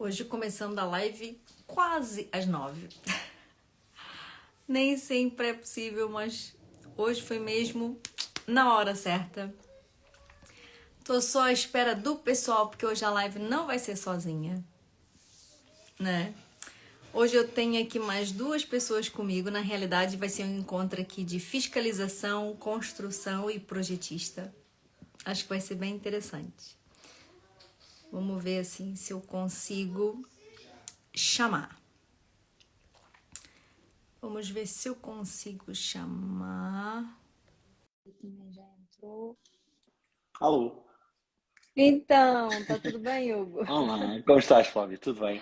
Hoje começando a live quase às 9. Nem sempre é possível, mas hoje foi mesmo na hora certa. Tô só à espera do pessoal, porque hoje a live não vai ser sozinha, né? Hoje eu tenho aqui mais duas pessoas comigo. Na realidade, vai ser um encontro aqui de fiscalização, construção e projetista. Acho que vai ser bem interessante. Vamos ver assim se eu consigo chamar. Vamos ver se eu consigo chamar. Já entrou. Alô. Então, tá tudo bem, Hugo? Olá, como estás, Flávia? Tudo bem?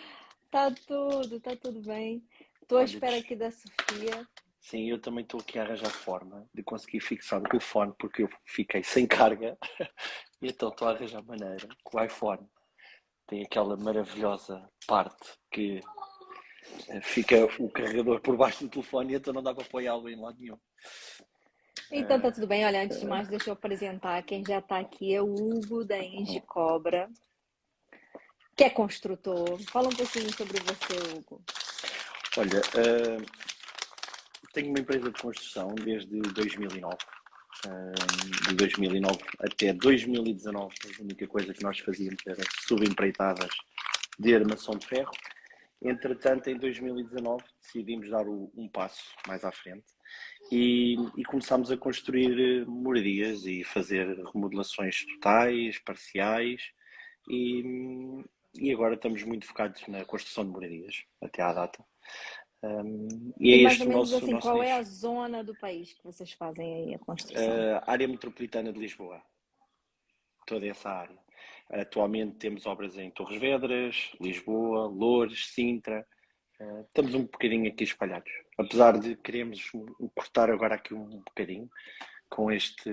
Tá tudo bem. Tô à Olha, espera aqui da Sofia. sim, eu também estou aqui a arranjar forma de conseguir fixar o telefone porque eu fiquei sem carga e então estou a arranjar maneira que o iPhone tem aquela maravilhosa parte que fica o carregador por baixo do telefone e então não dá para apoiá-lo em lado nenhum. Então, tá tudo bem. Olha, antes de mais, deixa eu apresentar quem já tá aqui. É o Hugo da Engie Cobra, que é construtor. Fala um pouquinho sobre você, Hugo. Olha, tenho uma empresa de construção desde 2009. De 2009 até 2019, a única coisa que nós fazíamos era subempreitadas de armação de ferro. Entretanto, em 2019 decidimos dar um passo mais à frente e começámos a construir moradias e fazer remodelações totais, parciais e agora estamos muito focados na construção de moradias até à data. E E é mais ou este o menos nosso, o assim, nosso qual é a nicho. zona do país que vocês fazem aí a construção? Área metropolitana de Lisboa, toda essa área. Atualmente temos obras em Torres Vedras, Lisboa, Loures, Sintra. Estamos um bocadinho aqui espalhados. Apesar de queremos cortar agora aqui um bocadinho com este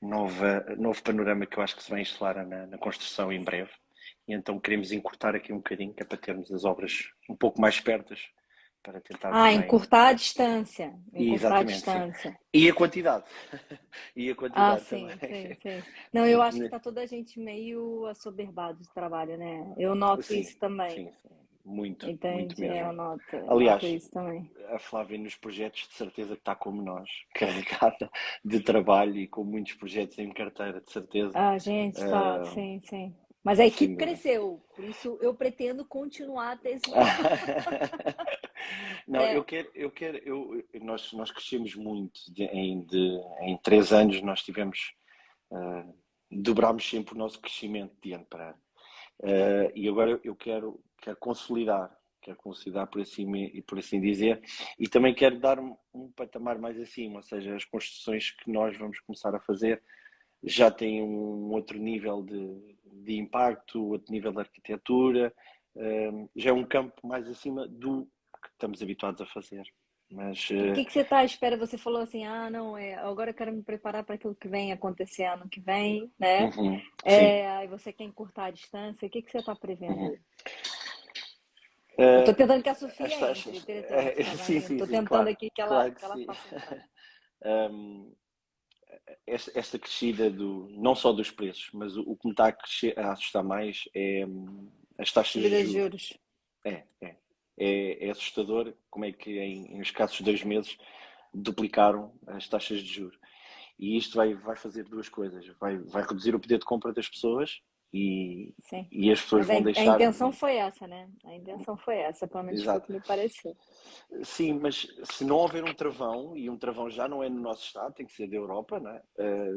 novo panorama que eu acho que se vai instalar na construção em breve. E então queremos encurtar aqui um bocadinho, que é para termos as obras um pouco mais pertas, para tentar Ah, também. encurtar a distância. E Encurtar a exatamente, sim. distância. E a quantidade. E a Ah, quantidade também. sim, sim, sim. Não, eu Sim, acho que tá toda a gente meio assoberbado de trabalho, né? Eu noto sim, isso também. sim, sim. Muito, muito Entende? mesmo. Eu noto Aliás, isso também. a Flávia nos projetos de certeza que está como nós, carregada de trabalho e com muitos projetos em carteira, de certeza. A gente tá, Uh, sim, sim. Mas a Sem equipe dúvida. cresceu, por isso eu pretendo continuar a ter esse. Não, É, nós crescemos muito em 3 anos nós tivemos, dobrámos sempre o nosso crescimento de ano para ano. E agora eu quero consolidar por assim dizer, e também quero dar um patamar mais acima, ou seja, as construções que nós vamos começar a fazer já têm um outro nível de impacto, outro nível de arquitetura, já é um campo mais acima do que estamos habituados a fazer. Mas e o que que você tá à espera? Você falou assim, ah, não, agora eu quero me preparar para aquilo que vem acontecer ano que vem, né? sim. Aí você quer encurtar a distância, o que que você tá prevendo Uhum. aí? Eu tô Uh, tentando que a as Sofia entre, taxas. entretanto, tá Sim, vendo? sim, Tô sim, tentando claro. aqui Claro que que ela sim. faça entrar. Um, esta crescida não só dos preços, mas o que me está a assustar mais é as taxas de Subida de juros. juros. É, é. É assustador como é que em escassos 2 meses duplicaram as taxas de juros. E isto vai fazer duas coisas. Vai reduzir o poder de compra das pessoas e, Sim. e as pessoas Mas vão a deixar. intenção foi essa, né? A intenção foi essa, pelo menos foi o Exato. que me pareceu. Sim, mas se não houver um travão, e um travão já não é no nosso estado, tem que ser da Europa, não é?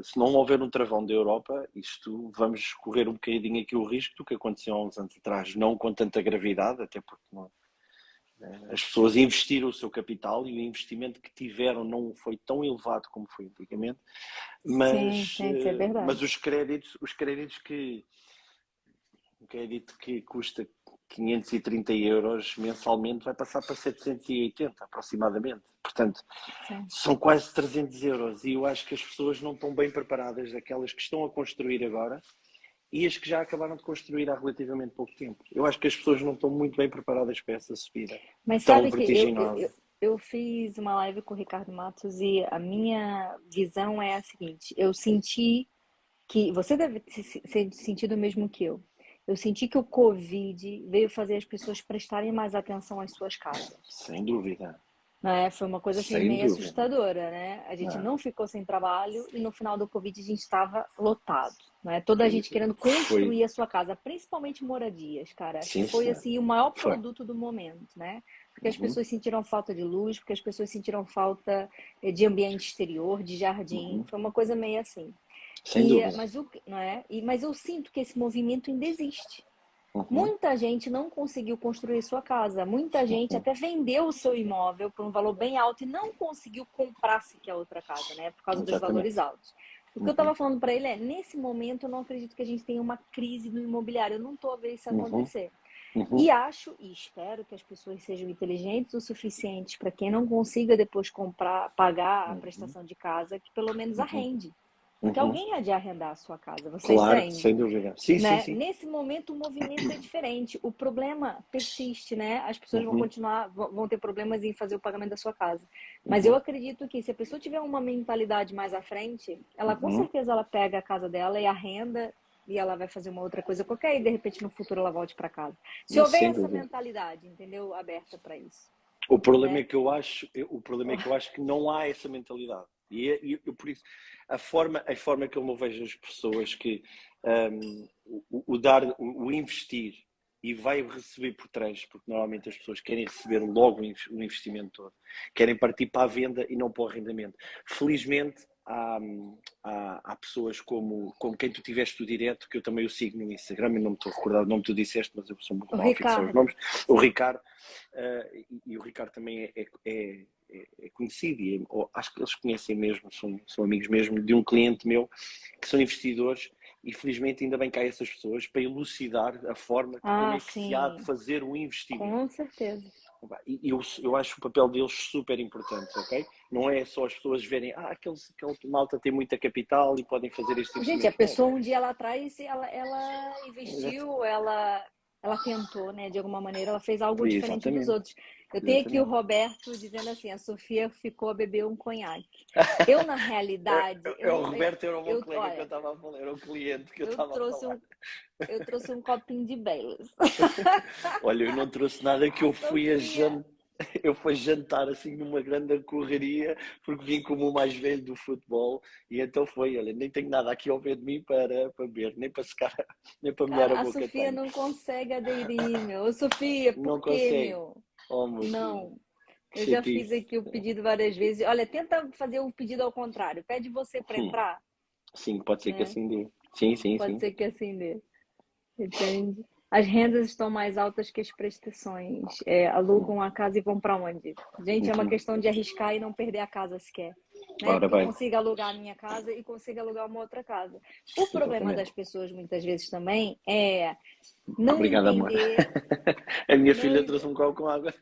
Se não houver um travão da Europa, isto vamos correr um bocadinho aqui o risco do que aconteceu há uns anos atrás, não com tanta gravidade, até porque não, as pessoas investiram o seu capital e o investimento que tiveram não foi tão elevado como foi antigamente, Sim, mas, sim, isso é verdade. os créditos que um crédito que custa 530 euros mensalmente vai passar para 780 aproximadamente. Portanto, Sim. são quase 300 euros e eu acho que as pessoas não estão bem preparadas, aquelas que estão a construir agora e as que já acabaram de construir há relativamente pouco tempo. Eu acho que as pessoas não estão muito bem preparadas para essa subida Mas tão sabe que vertiginosa. eu fiz uma live com o Ricardo Matos e a minha visão é a seguinte: eu senti que você deve ter sentido o mesmo que eu. Eu senti que o Covid veio fazer as pessoas prestarem mais atenção às suas casas. Sem dúvida. Né? Foi uma coisa assim Sem meio dúvida. assustadora, né? A gente Não. não ficou sem trabalho e no final do Covid a gente estava lotado, né? Toda a gente querendo Foi. construir a sua casa, principalmente moradias, cara. Acho que Sim, foi senhor. assim o maior Foi. produto do momento, né? Porque as Uhum. pessoas sentiram falta de luz, porque as pessoas sentiram falta de ambiente exterior, de jardim. Uhum. Foi uma coisa meio assim. Sem dúvida. Mas eu sinto que esse movimento ainda existe. Uhum. Muita gente não conseguiu construir sua casa. Muita gente Uhum. até vendeu o seu imóvel por um valor bem alto e não conseguiu comprar sequer outra casa, né? Por causa dos valores Exatamente. altos. O que eu Uhum. estava falando para ele é, nesse momento eu não acredito que a gente tenha uma crise no imobiliário. Eu não estou a ver isso Uhum. acontecer. Uhum. E acho e espero que as pessoas sejam inteligentes o suficiente para quem não consiga depois comprar, pagar a Uhum. prestação de casa, que pelo menos Uhum. arrende. Porque Uhum. alguém há de arrendar a sua casa, você Claro, entende? sem dúvida. Sim, sim, Né? sim. Nesse momento o movimento é diferente, o problema persiste, né? As pessoas vão Uhum. continuar, vão ter problemas em fazer o pagamento da sua casa. Mas eu Uhum. acredito que se a pessoa tiver uma mentalidade mais à frente, ela com Uhum. certeza ela pega a casa dela e arrenda e ela vai fazer uma outra coisa qualquer e de repente no futuro ela volte para casa. Se houver Sem essa dúvida. mentalidade, entendeu? Aberta para isso, O problema é né? que o problema é que eu acho que não há essa mentalidade. Por isso, a forma que eu vejo as pessoas que o investir e vai receber por trás, porque normalmente as pessoas querem receber logo o investimento todo, querem partir para a venda e não para o arrendamento. Felizmente, há pessoas como quem tu tiveste o direto, que eu também o sigo no Instagram, e não me estou a recordar o nome que tu disseste, mas eu sou muito O mal a fixar os Ricardo, nomes. O Ricardo, e o Ricardo também é conhecido, acho que eles conhecem mesmo, são amigos mesmo de um cliente meu, que são investidores, e felizmente ainda bem que há essas pessoas para elucidar a forma de como é que se há de sim, fazer o investimento. com certeza. E eu acho o papel deles super importante, ok? Não é só as pessoas verem, aquele malta tem muita capital e podem fazer este Gente, a investimento. Não, pessoa um dia lá atrás, ela exato. investiu, ela tentou, né? De alguma maneira, ela fez algo diferente dos Exatamente, outros. Eu tenho aqui o exatamente. Roberto dizendo assim, a Sofia ficou a beber um conhaque. Eu, na realidade, O Roberto era o meu colega que eu olha, estava a falar, era o cliente que eu eu estava a trouxe falar. um, eu trouxe um copinho de Baileys. Olha, eu não trouxe nada que A Sofia, eu fui jantar assim numa grande correria, porque vim como o mais velho do futebol, e então foi, olha, nem tenho nada aqui ao pé de mim para beber, nem para secar, nem para molhar a cara, a boca Sofia tenho. não consegue aderir, meu. Ô, Sofia, Não por quê, consegue. meu? Oh meu Deus, Não. que Eu já fiz chatice. aqui o pedido várias vezes. Olha, tenta fazer o pedido ao contrário. Pede você para Hum, entrar, sim, pode ser que né? assim dê. Sim, sim, Pode sim. ser que assim dê. Entende? As rendas estão mais altas que as prestações. É, Hum, alugam a casa e vão para onde? Gente, é uma uhum. questão de arriscar e não perder a casa sequer. Né? Ora Porque eu bem, consigo alugar a minha casa e consigo alugar uma outra casa. O problema exatamente. das pessoas muitas vezes também é não Obrigado, amor. entender, A minha não, filha trouxe um copo com água.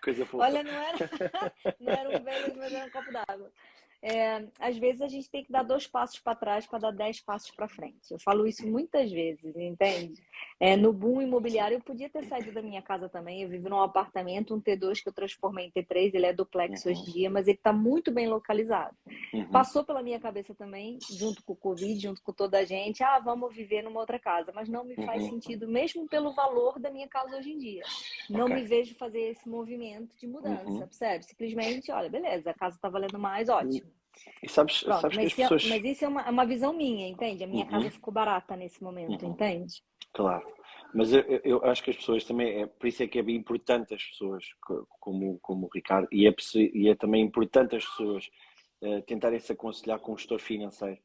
Coisa fofa. olha, não era um Baileys, mas era um copo d'água. É, às vezes a gente tem que dar 2 passos para trás para dar 10 passos para frente. Eu falo isso muitas vezes, entende? No boom imobiliário, eu podia ter saído da minha casa também. Eu vivo num apartamento, um T2 que eu transformei em T3, ele é duplex hoje Uhum, em dia, mas ele está muito bem localizado. uhum, Passou pela minha cabeça também, junto com o Covid, junto com toda a gente, vamos viver numa outra casa, mas não me faz uhum. sentido, mesmo pelo valor da minha casa hoje em dia. Não Ok. me vejo fazer esse movimento de Uhum. mudança, percebe? Simplesmente, olha, beleza, a casa está valendo mais, ótimo. E sabes, Pronto, sabes que as pessoas. mas isso é uma visão minha, entende? A minha casa Uhum, ficou barata nesse momento, uhum, entende? claro. Mas eu acho que as pessoas também, por isso é que é bem importante as pessoas, como o Ricardo, e é também importante as pessoas tentarem se aconselhar com o gestor financeiro.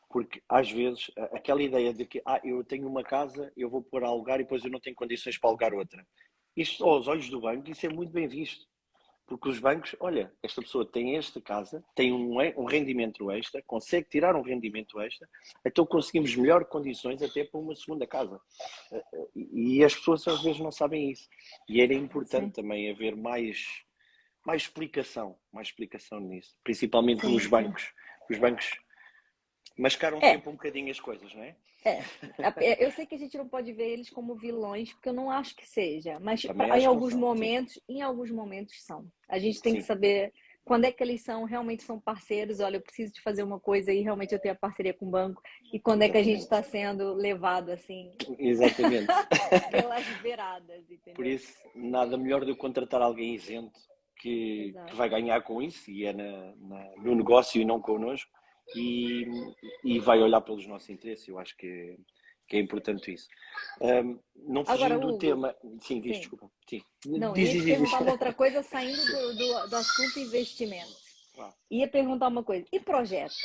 Porque às vezes aquela ideia de que eu tenho uma casa, eu vou pôr a alugar e depois eu não tenho condições para alugar outra. Isto, aos olhos do banco, isso é muito bem visto. Porque os bancos, olha, esta pessoa tem esta casa, tem um rendimento extra, consegue tirar um rendimento extra, então conseguimos melhores condições até para uma segunda casa. E as pessoas às vezes não sabem isso. E era importante Sim, também haver mais explicação nisso, principalmente nos sim, sim. bancos. Os bancos mascaram É, sempre um bocadinho as coisas, não é? é. Eu sei que a gente não pode ver eles como vilões, porque eu não acho que seja, mas Também em acho que não alguns são, sim. momentos, em alguns momentos são. A gente tem que Sim. saber quando é que eles realmente são parceiros, olha, eu preciso de fazer uma coisa e realmente eu tenho a parceria com o banco, e quando é que a gente está Exatamente. sendo levado assim Exatamente. pelas beiradas, Por entendeu? isso, nada melhor do que contratar alguém isento que Exato. vai ganhar com isso e é no negócio e não connosco e, e vai olhar pelos nossos interesses. Eu acho que é importante isso. Não Agora, fugindo do Hugo, tema. Sim, diz, sim. desculpa. Sim. Não, Diz, ia diz, te diz. Diz. perguntar uma outra coisa saindo Sim. do assunto investimentos. Ah, Ia perguntar uma coisa. E projetos?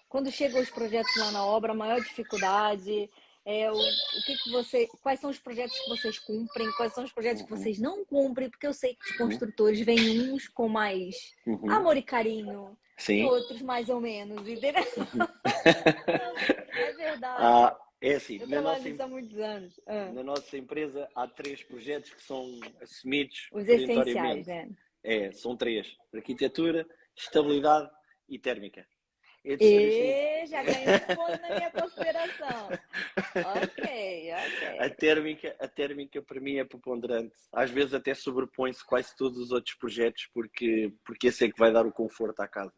Quando chegam os projetos lá na obra, a maior dificuldade é quais são os projetos que vocês cumprem, quais são os projetos que uhum, vocês não cumprem, porque eu sei que os uhum, construtores vêm uns com mais uhum. amor e carinho e Sim. outros mais ou menos, entendeu? Uhum. É verdade. Ah, é assim, Eu trabalho nisso há muitos anos. na nossa empresa há três projetos que são assumidos Os essenciais, perentoriamente. né? São três: arquitetura, estabilidade e térmica. Estes três são. E já ganhou um ponto na minha consideração. Ok, A ok. térmica, a térmica para mim é preponderante. Às vezes até sobrepõe-se quase todos os outros projetos porque esse é que vai dar o conforto à casa.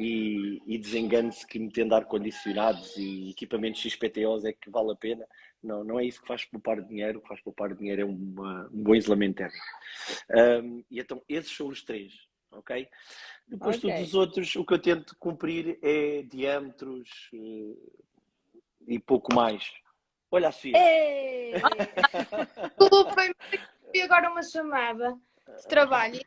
E desengane-se que metendo ar-condicionados e equipamentos XPTOs é que vale a pena. Não, não é isso que faz poupar dinheiro. O que faz poupar dinheiro é um bom isolamento térmico. E então, esses são os três, ok? Depois, todos Ok. os outros, o que eu tento cumprir é diâmetros e pouco mais. Olha a Sofia. Ei! Desculpem, recebi agora uma chamada de trabalho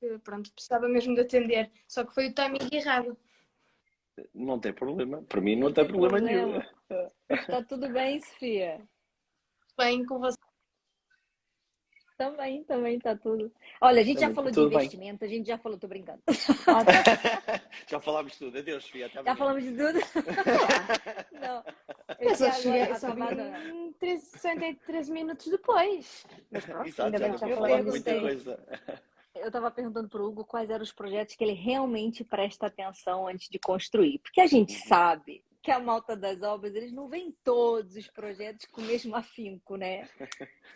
e pronto, precisava mesmo de atender, só que foi o timing errado. Não tem problema. Para mim, não Não tem tem problema nenhum. problema. Tá tudo bem, Sofia? Bem com você. Também tá tudo. Olha, a gente já Também está falou de tudo bem. investimento, a gente já falou, tô brincando. Ótimo. Já falámos tudo. Adeus, Sofia. Até Já amanhã. falamos de tudo? Ah, Não, eu eu só tinha agora cheguei, só acabado. vim 13 minutos depois. Mas pronto, Exato, ainda já bem não que já tinha Eu falado falámos muita então. perguntei, coisa. eu estava perguntando para o Hugo quais eram os projetos que ele realmente presta atenção antes de construir. Porque a gente Uhum. sabe que a malta das obras, eles não veem todos os projetos com o mesmo afinco, né?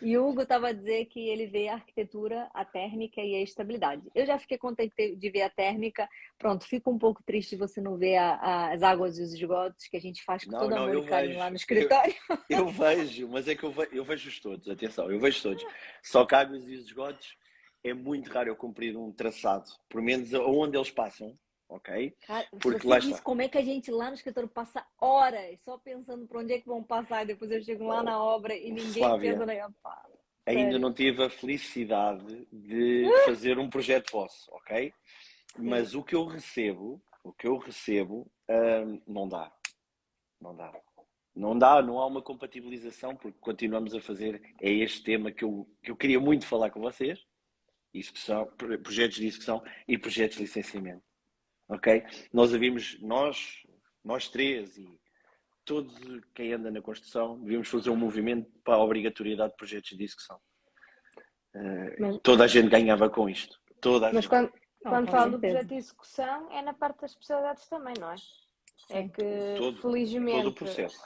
E o Hugo estava a dizer que ele vê a arquitetura, a térmica e a estabilidade. Eu já fiquei contente de ver a térmica. Pronto, fico um pouco triste você não ver as águas e os esgotos que a gente faz com Não, todo não, amor e eu carinho lá no vejo. escritório. Eu vejo, mas é que eu vejo-os todos. Atenção, eu vejo todos. Só que águas e esgotos é muito raro eu cumprir um traçado, por menos aonde eles passam, ok? Cara, se Porque você lá visse está. como é que a gente lá no escritório passa horas só pensando por onde é que vão passar e depois eu chego lá na obra e ninguém pensa Flávia, na pá, ainda sério. não tive a felicidade de fazer um projeto vosso, ok? Sim. Mas o que eu recebo, não dá, não dá. Não dá, não há uma compatibilização, porque continuamos a fazer, é este tema que eu queria muito falar com vocês, execução, projetos de execução e projetos de licenciamento, ok? Nós havíamos, nós três e todos quem anda na construção, devíamos fazer um movimento para a obrigatoriedade de projetos de execução. Mas, Toda a gente ganhava com isto, toda a mas gente. Não, quando com falo do certeza. projeto de execução, é na parte das especialidades também, não é? É Sim. que, Todo o felizmente, processo.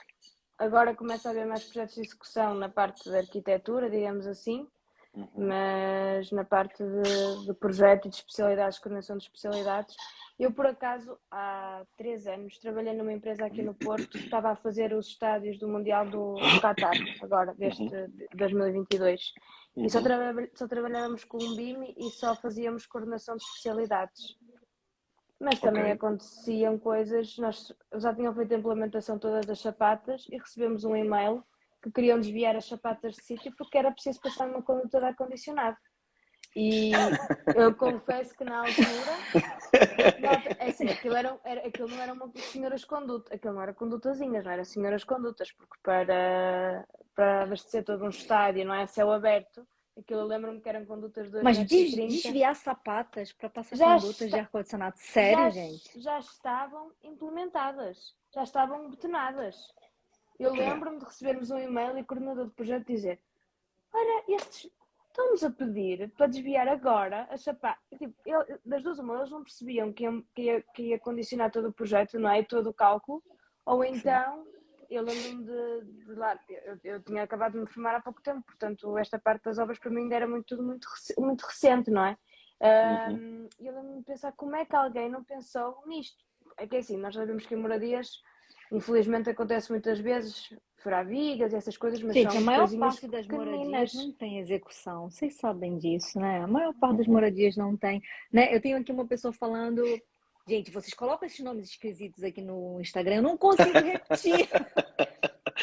agora começa a haver mais projetos de execução na parte da arquitetura, digamos assim, Uhum. mas na parte de projeto e de especialidades, coordenação de especialidades, eu por acaso há 3 anos trabalhei numa empresa aqui no Porto que estava a fazer os estádios do Mundial do Qatar, agora, deste Uhum. 2022. E Uhum. só trabalhávamos com um BIM e só fazíamos coordenação de especialidades. Mas Ok. também aconteciam coisas, nós já tinham feito a implementação toda das sapatas e recebemos um e-mail que queriam desviar as sapatas de sítio porque era preciso passar numa conduta de ar-condicionado. E eu confesso que na altura, é assim, aquilo não eram senhoras condutas, aquilo não era condutazinhas, não era senhoras condutas, porque para abastecer todo um estádio, não é a céu aberto, aquilo eu lembro-me que eram condutas de 2 Mas metros e 30 desviar sapatas para passar já, condutas de está, ar-condicionado. já, Sério, gente? já estavam implementadas, já estavam betonadas. Eu Yeah. lembro-me de recebermos um e-mail e o coordenador do projeto dizer: olha, estes estão-nos a pedir para desviar agora a chapa. Tipo, das duas uma, eles não percebiam que ia condicionar todo o projeto, não é? E todo o cálculo. Ou Sim. então, eu lembro-me de lá, eu tinha acabado de me formar há pouco tempo, portanto, esta parte das obras para mim ainda era tudo muito recente, não é? Uhum. E eu lembro-me de pensar como é que alguém não pensou nisto. É que é assim, nós sabemos que em moradias, infelizmente acontece muitas vezes, furar vigas e essas coisas, mas Gente, a são maior coisinhas parte das moradias pequeninas. não tem execução. Vocês sabem disso, né? A maior parte das Uhum. moradias não tem, né? Eu tenho aqui uma pessoa falando, gente, vocês colocam esses nomes esquisitos aqui no Instagram, eu não consigo repetir,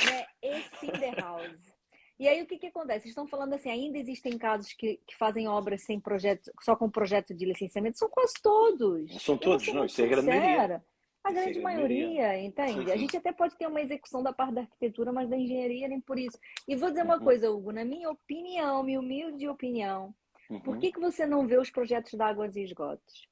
né? Esse in the house. E aí o que que acontece? Vocês estão falando assim, ainda existem casos que fazem obras sem projeto, só com projeto de licenciamento? São quase todos. São Eu vou todos, ser não, muito isso é a grande maioria. sincera. A Isso é a grande grande maioria. maioria, Sim, entende? A sim. gente até pode ter uma execução da parte da arquitetura, mas da engenharia nem por isso. E vou dizer uma Uhum. coisa, Hugo, na minha opinião, minha humilde opinião, por Uhum. que que você não vê os projetos de águas e esgotos?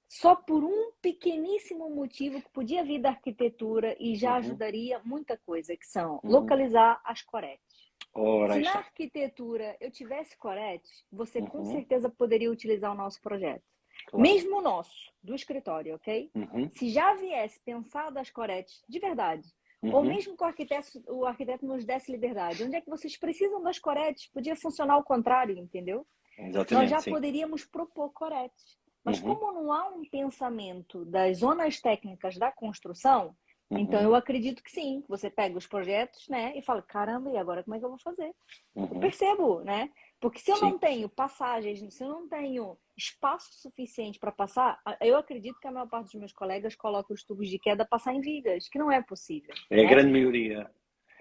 Só por um pequeníssimo motivo que podia vir da arquitetura e já Uhum. ajudaria muita coisa, que são Uhum. localizar as coretes. Ora, Se aí na está. arquitetura eu tivesse coretes, você com Uhum. certeza poderia utilizar o nosso projeto. Claro. Mesmo o nosso, do escritório, ok? Uhum. Se já viesse pensado as coretes de verdade, ou Uhum. mesmo que o arquiteto nos desse liberdade, onde é que vocês precisam das coretes? Podia funcionar ao contrário, entendeu? Nós Exatamente, já sim. poderíamos propor coretes. Mas Uhum. como não há um pensamento das zonas técnicas da construção, então Uhum. eu acredito que sim, que você pega os projetos, né, e fala, caramba, e agora como é que eu vou fazer? Eu Uhum. percebo, né? Porque se eu Sim. não tenho passagens, se eu não tenho espaço suficiente para passar, eu acredito que a maior parte dos meus colegas coloca os tubos de queda passar em vigas, que não é possível, É a né? grande maioria.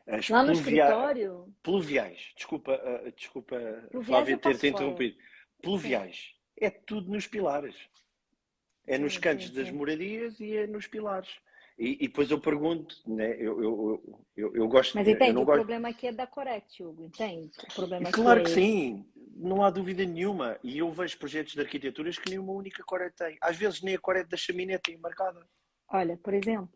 As Lá no escritório, pluviais. Desculpa, desculpa, pluviais Flávia, eu ter-te passo fora. interrompido. Sim, Pluviais. É tudo nos pilares. É nos sim, cantos sim, das sim. moradias e é nos pilares. E depois eu pergunto, né? Eu gosto, Mas eu entende? não O gosto. problema aqui é da Corect, Hugo, entende? O E problema aqui claro é que esse. sim, não há dúvida nenhuma. E eu vejo projetos de arquiteturas que nem uma única corete tem. Às vezes nem a corete da chaminé tem marcada, Olha, por exemplo,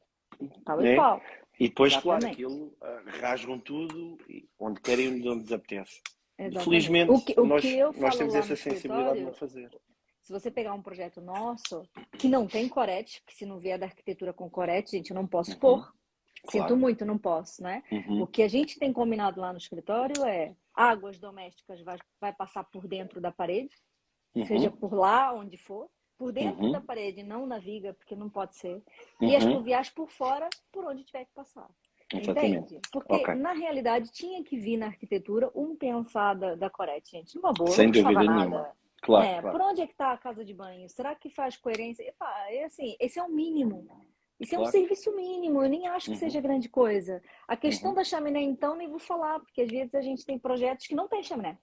tal e né? qual. E depois, claro, Exatamente. aquilo rasgam tudo onde querem e onde lhes apetece. Exatamente. Felizmente, O que eu nós falo temos lá no essa sensibilidade de não escritório, fazer. se você pegar um projeto nosso que não tem corete, porque se não vier da arquitetura com corete, gente, eu não posso Uhum, pôr. Sinto claro. muito, não posso, né? O Uhum, que a gente tem combinado lá no escritório é águas domésticas vai passar por dentro da parede, seja uhum, por lá, onde for, por dentro da uhum, parede, não na viga, porque não pode ser, e as uhum. pluviais por fora, por onde tiver que passar. Exatamente. Entende? Porque, Ok. na realidade, tinha que vir na arquitetura um pensar da Corete, gente. Numa boa, não Sem custava dúvida nenhuma. nada. Claro, Né? claro, Por onde é que está a casa de banho? Será que faz coerência? Epá, é assim, esse é o mínimo. Isso é um claro. serviço mínimo, eu nem acho que Uhum, seja grande coisa. A questão uhum. da chaminé, então, nem vou falar, porque às vezes a gente tem projetos que não tem chaminé.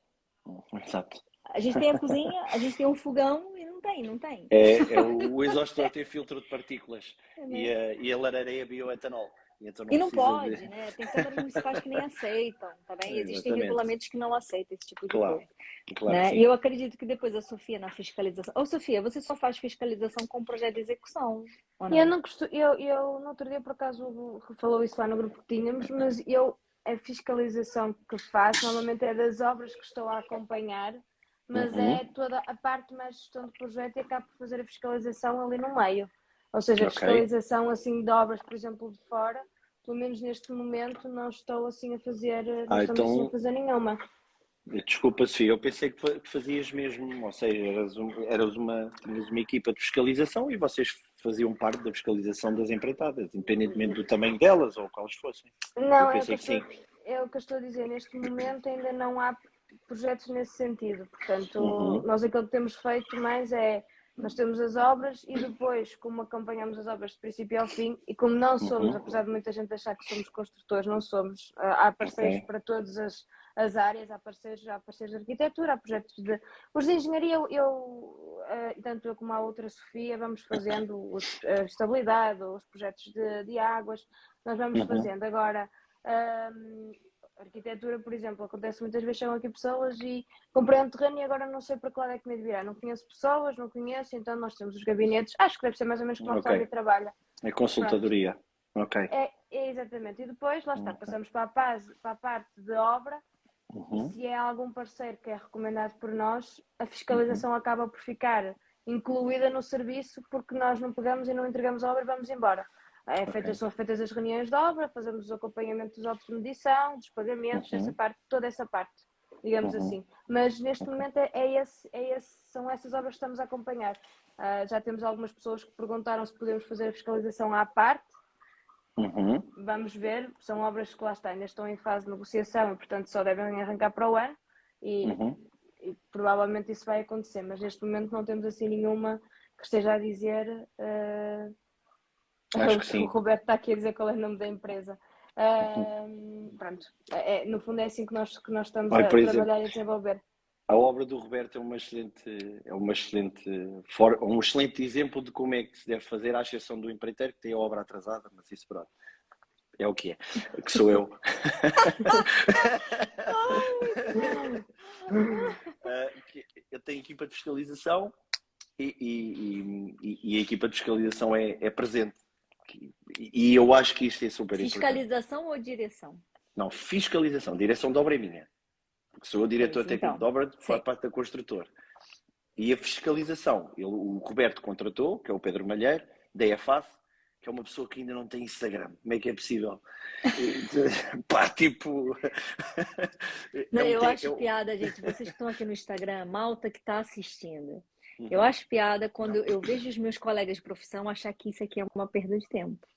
Exato. A gente tem a cozinha, a gente tem um fogão e não tem. É o exaustor tem filtro de partículas Né? e a lareira é bioetanol. E então não E não precisa de. pode, né? Tem câmaras municipais que nem aceitam, tá bem? Existem Exatamente. regulamentos que não aceitam esse tipo de Claro, coisa, claro que né? E sim. eu acredito que depois a Sofia na fiscalização. Ô, Sofia, você só faz fiscalização com projeto de execução, ou E eu não? não costumo, eu no outro dia por acaso falou isso lá no grupo que tínhamos, mas eu a fiscalização que faço normalmente é das obras que estou a acompanhar, mas Uhum, é toda a parte mais gestão de projeto e acabo por fazer a fiscalização ali no meio. Ou seja, a ok. fiscalização assim de obras, por exemplo, de fora, pelo menos neste momento não estou assim a fazer, não estamos assim a Então, fazer nenhuma. desculpa, Sofia, eu pensei que fazias mesmo, ou seja, tinhas uma equipa de fiscalização e vocês faziam parte da fiscalização das empreitadas, independentemente do tamanho delas ou quais fossem. Eu Não, pensei que sim. é o que eu estou a dizer. Neste momento ainda não há projetos nesse sentido. Portanto, Uhum, nós aquilo que temos feito mais é nós temos as obras e depois, como acompanhamos as obras de princípio ao fim, e como não somos, uhum, apesar de muita gente achar que somos construtores, não somos, há parceiros ok. para todas as áreas, há parceiros de arquitetura, há projetos de. Os de engenharia, tanto eu como a outra Sofia, vamos fazendo a estabilidade, os projetos de águas, nós vamos Uhum, fazendo. Agora, arquitetura, por exemplo, acontece muitas vezes, chegam aqui pessoas e comprei um terreno e agora não sei para que lado é que me de virar. Não conheço pessoas, não conheço, então nós temos os gabinetes. Acho que deve ser mais ou menos como a ok. Flávia trabalha. É Pronto, consultadoria. Ok. é exatamente. E depois, lá está, Ok. passamos para a parte de obra e Uhum, se é algum parceiro que é recomendado por nós, a uhum, fiscalização acaba por ficar incluída no serviço porque nós não pegamos e não entregamos a obra e vamos embora. ok. São feitas as reuniões de obra, fazemos o acompanhamento dos autos de medição, dos pagamentos, Uhum, toda essa parte. digamos Uhum. assim. Mas neste momento são essas obras que estamos a acompanhar. Já temos algumas pessoas que perguntaram se podemos fazer a fiscalização à parte. Uhum. Vamos ver, são obras que lá está, ainda estão em fase de negociação e portanto só devem arrancar para o ano e Uhum. provavelmente isso vai acontecer, mas neste momento não temos assim nenhuma que esteja a dizer. Acho que O sim. Roberto está aqui a dizer qual é o nome da empresa. Pronto, no fundo é assim que nós estamos Olha, a por exemplo, trabalhar e a desenvolver. a obra do Roberto um excelente exemplo de como é que se deve fazer, à exceção do empreiteiro que tem a obra atrasada, mas isso pronto, é o que é, que sou eu. Eu tenho equipa de fiscalização e a equipa de fiscalização é presente. E eu acho que isto é super importante. Fiscalização ou direção? Não, fiscalização, direção de obra é minha. Porque sou o diretor técnico de obra, faz Sim. parte da construtora. E a fiscalização, o Roberto contratou, que é o Pedro Malheiro, da EFAS, que é uma pessoa que ainda não tem Instagram. Como é que é possível? Pá, tipo. Não, eu acho piada, gente. Vocês que estão aqui no Instagram, malta que está assistindo. Eu acho piada quando eu vejo os meus colegas de profissão achar que isso aqui é uma perda de tempo.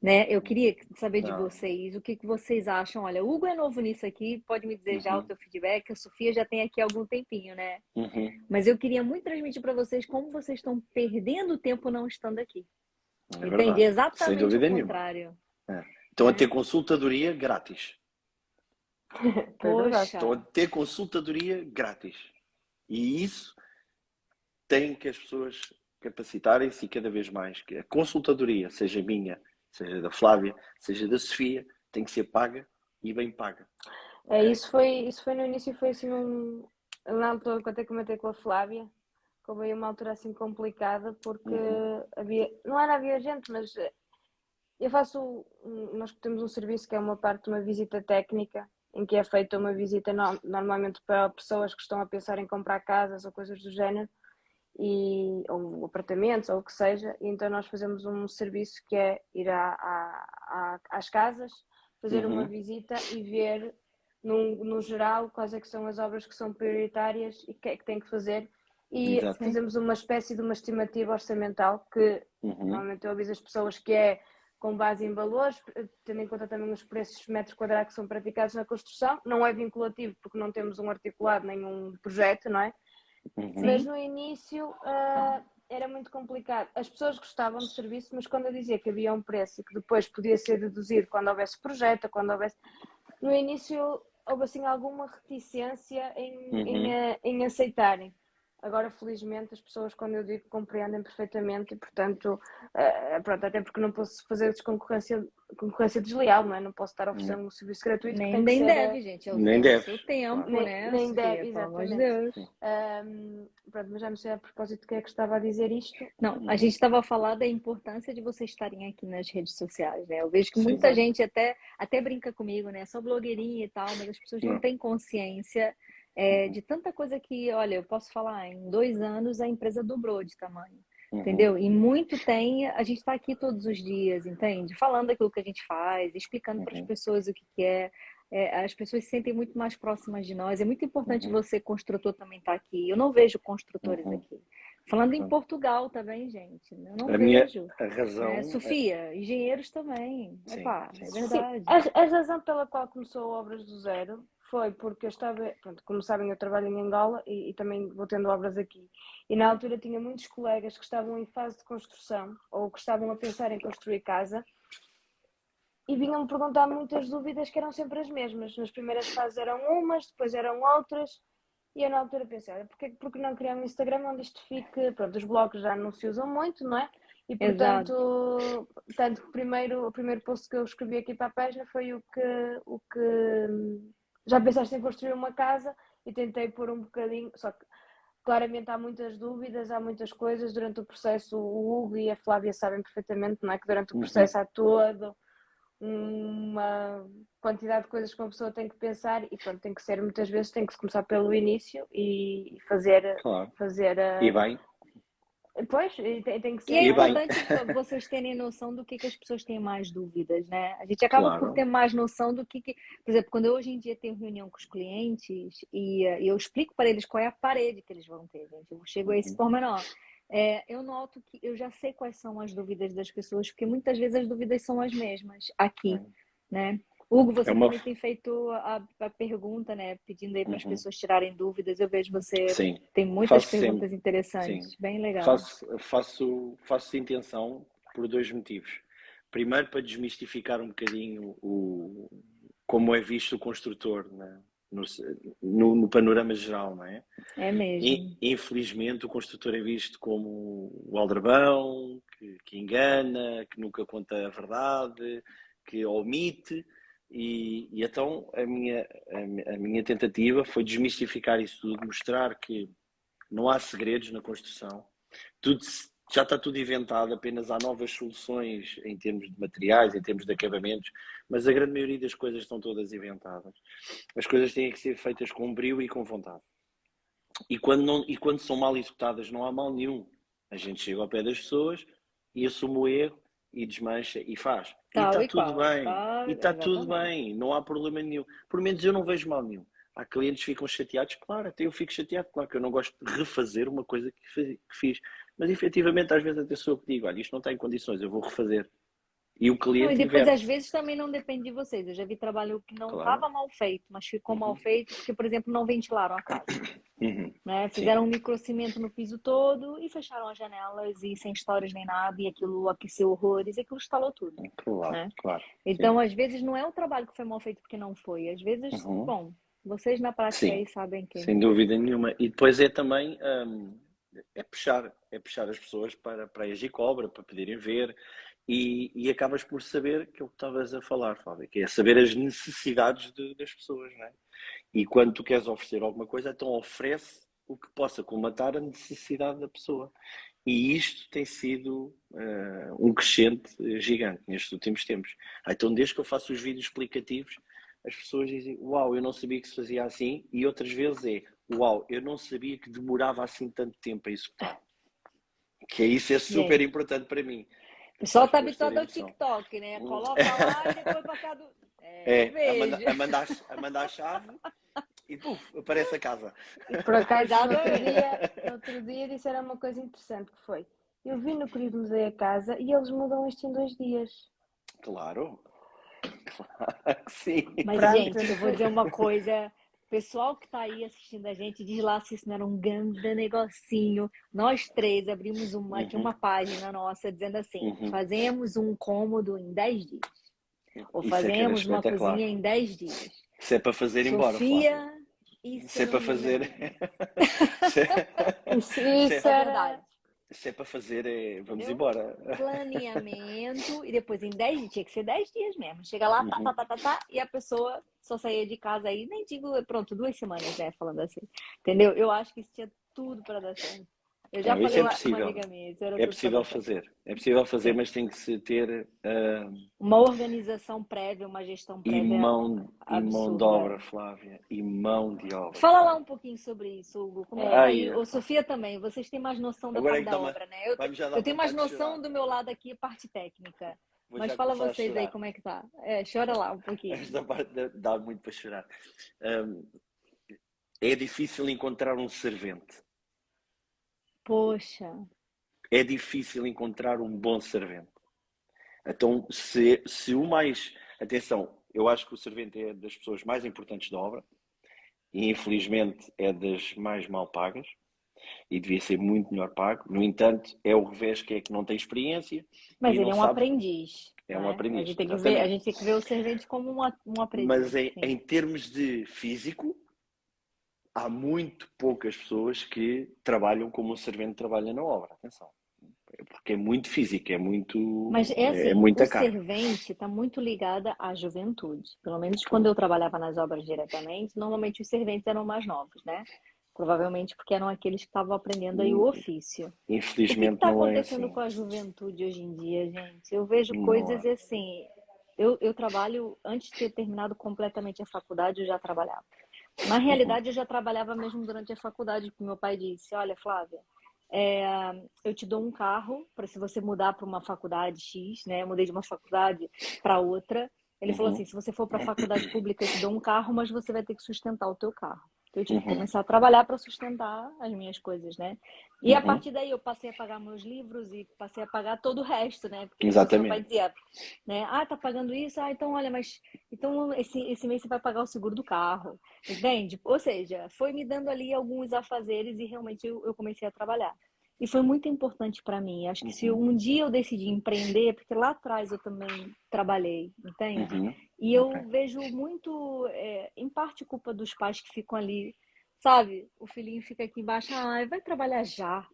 Né? Eu queria saber de vocês, o que vocês acham. Olha, o Hugo é novo nisso aqui, pode me dizer já o teu feedback. A Sofia já tem aqui algum tempinho, né? Mas eu queria muito transmitir para vocês como vocês estão perdendo tempo não estando aqui. É Entende? verdade. Exatamente Sem dúvida o nenhuma. contrário. Estão a ter consultadoria grátis. Poxa. Estão a ter consultadoria grátis. E isso tem que as pessoas capacitarem-se e cada vez mais. Que a consultadoria, seja minha, seja da Flávia, seja da Sofia, tem que ser paga e bem paga. Isso foi no início, foi assim na altura que eu até comentei com a Flávia, que houve uma altura assim complicada, porque não havia gente, mas nós temos um serviço que é uma parte de uma visita técnica, em que é feita uma visita normalmente para pessoas que estão a pensar em comprar casas ou coisas do género, ou apartamentos, ou o que seja, e então nós fazemos um serviço que é ir às casas, fazer uma visita e ver no geral quais é que são as obras que são prioritárias e o que é que tem que fazer, e fazemos uma espécie de uma estimativa orçamental que normalmente eu aviso as pessoas que é com base em valores, tendo em conta também os preços metros quadrados que são praticados na construção. Não é vinculativo porque não temos um articulado, nenhum projeto, não é? Mas no início era muito complicado. As pessoas gostavam do serviço, mas quando eu dizia que havia um preço e que depois podia ser deduzido quando houvesse projeto, no início houve assim alguma reticência em aceitarem. Agora, felizmente, as pessoas, quando eu digo, compreendem perfeitamente e, portanto, pronto, até porque não posso fazer concorrência desleal, não é? Não posso estar a oferecer um serviço gratuito. Nem deve, gente. Nem deve. O seu tempo, né? Nem deve, Sofia, pelo amor de exatamente. Deus. Pronto, mas já não sei a propósito que é que estava a dizer isto. Não, a gente estava a falar da importância de vocês estarem aqui nas redes sociais, né? Eu vejo que muita gente até brinca comigo, né? Sou blogueirinha e tal, mas as pessoas não têm consciência de tanta coisa que, olha, eu posso falar, em 2 anos a empresa dobrou de tamanho, entendeu? E muito a gente está aqui todos os dias, entende? Falando aquilo que a gente faz, explicando para as pessoas o que é. As pessoas se sentem muito mais próximas de nós. É muito importante você, construtor, também estar aqui. Eu não vejo construtores aqui. Falando em Portugal também, gente. Eu não vejo. A razão... Sofia, engenheiros também. Opa, é verdade. Sim, a razão pela qual começou Obras do Zero foi porque eu estava, pronto, como sabem, eu trabalho em Angola e também vou tendo obras aqui. E na altura tinha muitos colegas que estavam em fase de construção ou que estavam a pensar em construir casa e vinham-me perguntar muitas dúvidas que eram sempre as mesmas. Nas primeiras fases eram umas, depois eram outras. E eu na altura pensei, olha, porque não criar um Instagram onde isto fique... Pronto, os blogs já não se usam muito, não é? E portanto, tanto que o primeiro post que eu escrevi aqui para a página foi o que já pensaste em construir uma casa, e tentei pôr um bocadinho, só que claramente há muitas dúvidas, há muitas coisas durante o processo. O Hugo e a Flávia sabem perfeitamente, não é? Que durante o processo há todo uma quantidade de coisas que uma pessoa tem que pensar e pronto, tem que ser, muitas vezes tem que se começar pelo início e fazer E bem. Pois, tem que E é ser. E bem, importante vocês terem noção do que as pessoas têm mais dúvidas, né? A gente acaba por ter claro. mais noção do por exemplo, quando eu hoje em dia tenho reunião com os clientes e eu explico para eles qual é a parede que eles vão ter, gente. Eu chego a esse Uhum, pormenor. Eu noto que eu já sei quais são as dúvidas das pessoas, porque muitas vezes as dúvidas são as mesmas aqui, né? Hugo, é você uma. também tem feito a pergunta, né? Pedindo aí para as Uhum, pessoas tirarem dúvidas. Eu vejo você sim, tem muitas faço sempre, perguntas sim. interessantes, bem legal. Faço intenção por dois motivos. Primeiro, para desmistificar um bocadinho como é visto o construtor, né? No panorama geral, não é? É mesmo. Infelizmente, o construtor é visto como o aldrabão, que engana, que nunca conta a verdade, que omite. E então a minha tentativa foi desmistificar isso tudo, mostrar que não há segredos na construção. Tudo, já está tudo inventado, apenas há novas soluções em termos de materiais, em termos de acabamentos, mas a grande maioria das coisas estão todas inventadas. As coisas têm que ser feitas com brio e com vontade. E quando são mal executadas, não há mal nenhum. A gente chega ao pé das pessoas e assume o erro e desmancha e faz. E Tal está e tudo qual. bem. Tá, E está tudo exatamente. bem. Não há problema nenhum. Por menos eu não vejo mal nenhum. Há clientes que ficam chateados. Claro, até eu fico chateado. Claro que eu não gosto de refazer uma coisa que fiz. Mas efetivamente, às vezes até sou eu que digo: olha, isto não está em condições, eu vou refazer. E o Não, e cliente depois, às inverte. vezes, também não depende de vocês. Eu já vi trabalho que não Claro. estava mal feito, mas ficou mal Uhum. feito porque, por exemplo, não ventilaram a casa. Uhum. Né? Sim. Fizeram um microcimento no piso todo e fecharam as janelas e sem histórias nem nada, e aquilo aqueceu horrores e aquilo instalou tudo. Claro, Né? claro. Sim. Então, às vezes, não é o trabalho que foi mal feito porque não foi. Às vezes, Uhum. bom, vocês na prática Sim, aí sabem que. sem dúvida nenhuma. E depois é também é puxar as pessoas para a Egicobra, para poderem ver, e acabas por saber que é o que estavas a falar, Fábio, que é saber as necessidades das pessoas, não é? E quando tu queres oferecer alguma coisa, então oferece o que possa colmatar a necessidade da pessoa. E isto tem sido um crescente gigante nestes últimos tempos. Então, desde que eu faço os vídeos explicativos, as pessoas dizem: Uau, eu não sabia que se fazia assim, e outras vezes é: Uau, eu não sabia que demorava assim tanto tempo a executar. Que é isso, é super Gente, importante para mim, o para pessoal as tá pessoas terem habituado ao noção. TikTok, né? Coloca lá e depois passado. Eu É, vejo. a mandar a chave e puf, aparece a casa. E por acaso, no outro Exatamente. dia, no outro dia disseram uma coisa interessante que foi: eu vi no Querido Museu a casa e eles mudam isto em 2 dias. Claro, claro que sim. Mas, Pronto, gente, eu vou dizer uma coisa. O pessoal que tá aí assistindo a gente, diz lá se isso não era um grande negocinho. Nós três abrimos aqui Uhum, uma página nossa dizendo assim: uhum. fazemos um cômodo em 10 dias. Ou Isso é que era fazemos uma espetacular. cozinha em 10 dias. Se é para fazer embora, Flávio. Sofia, isso Se é eu não para me lembro fazer. disso. Se é, isso, se isso é- É era. verdade. se é para fazer, vamos Entendeu? embora. Planeamento e depois em 10 dias, tinha que ser 10 dias mesmo. Chega lá, tá, tá, Uhum. tá, tá, tá, e a pessoa só saía de casa aí, nem digo, pronto, 2 semanas, né, falando assim. Entendeu? Eu acho que isso tinha tudo para dar certo. Eu já Não, isso falei é com uma possível. amiga minha, isso era É tudo para possível dar certo. fazer. É possível fazer, Sim. mas tem que se ter Uma organização prévia, uma gestão prévia e mão de absurda. obra, Flávia. E mão de obra, Fala lá Flávia. um pouquinho sobre isso, Hugo. Como é que tá É, aí? Ai, Ô, Sofia também, vocês têm mais noção da agora é parte que da obra, né? Eu, vai-me já dar eu tenho mais vontade de noção chorar. do meu lado aqui, parte técnica. Vou Mas já fala começar a vocês aí chorar. como é que tá. Chora lá um pouquinho. Esta parte dá muito para chorar. Hum, é difícil encontrar um servente. Poxa, É difícil encontrar um bom servente. Então, se o mais. Atenção, eu acho que o servente é das pessoas mais importantes da obra e, infelizmente, é das mais mal pagas e devia ser muito melhor pago. No entanto, é o revés que é que não tem experiência mas e ele não é um sabe. aprendiz, É um né? A aprendiz, gente tem que ver, a exatamente. gente tem que ver o servente como um aprendiz, Mas em, sim. em termos de físico, há muito poucas pessoas que trabalham como um servente trabalha na obra. Atenção. Porque é muito físico, é Mas muito, é é assim, o muita carga. servente está muito ligada à juventude. Pelo menos quando Claro. eu trabalhava nas obras diretamente, normalmente os serventes eram mais novos, né? Provavelmente porque eram aqueles que estavam aprendendo aí o ofício. O que Infelizmente está não é acontecendo assim. com a juventude hoje em dia, gente? Eu vejo Não coisas é. assim. Eu trabalho, antes de ter terminado completamente a faculdade, eu já trabalhava. Na Uhum. realidade, eu já trabalhava mesmo durante a faculdade, porque meu pai disse: Olha, Flávia, eu te dou um carro para se você mudar para uma faculdade X, né? Eu mudei de uma faculdade para outra. Ele falou Uhum, assim, se você for para a faculdade pública, eu te dou um carro, mas você vai ter que sustentar o teu carro. Então, eu tive que uhum, começar a trabalhar para sustentar as minhas coisas, né? E a uhum. partir daí eu passei a pagar meus livros e passei a pagar todo o resto, né? Porque depois meu pai Exatamente. dizia, né? Ah, tá pagando isso? Ah, então olha, mas então esse mês você vai pagar o seguro do carro, entende? Ou seja, foi me dando ali alguns afazeres e realmente eu comecei a trabalhar. E foi muito importante para mim. Acho que se Uhum, um dia eu decidi empreender, porque lá atrás eu também trabalhei, entende? uhum. E Ok. eu vejo muito, em parte, culpa dos pais que ficam ali, sabe? O filhinho fica aqui embaixo, ah, vai trabalhar já.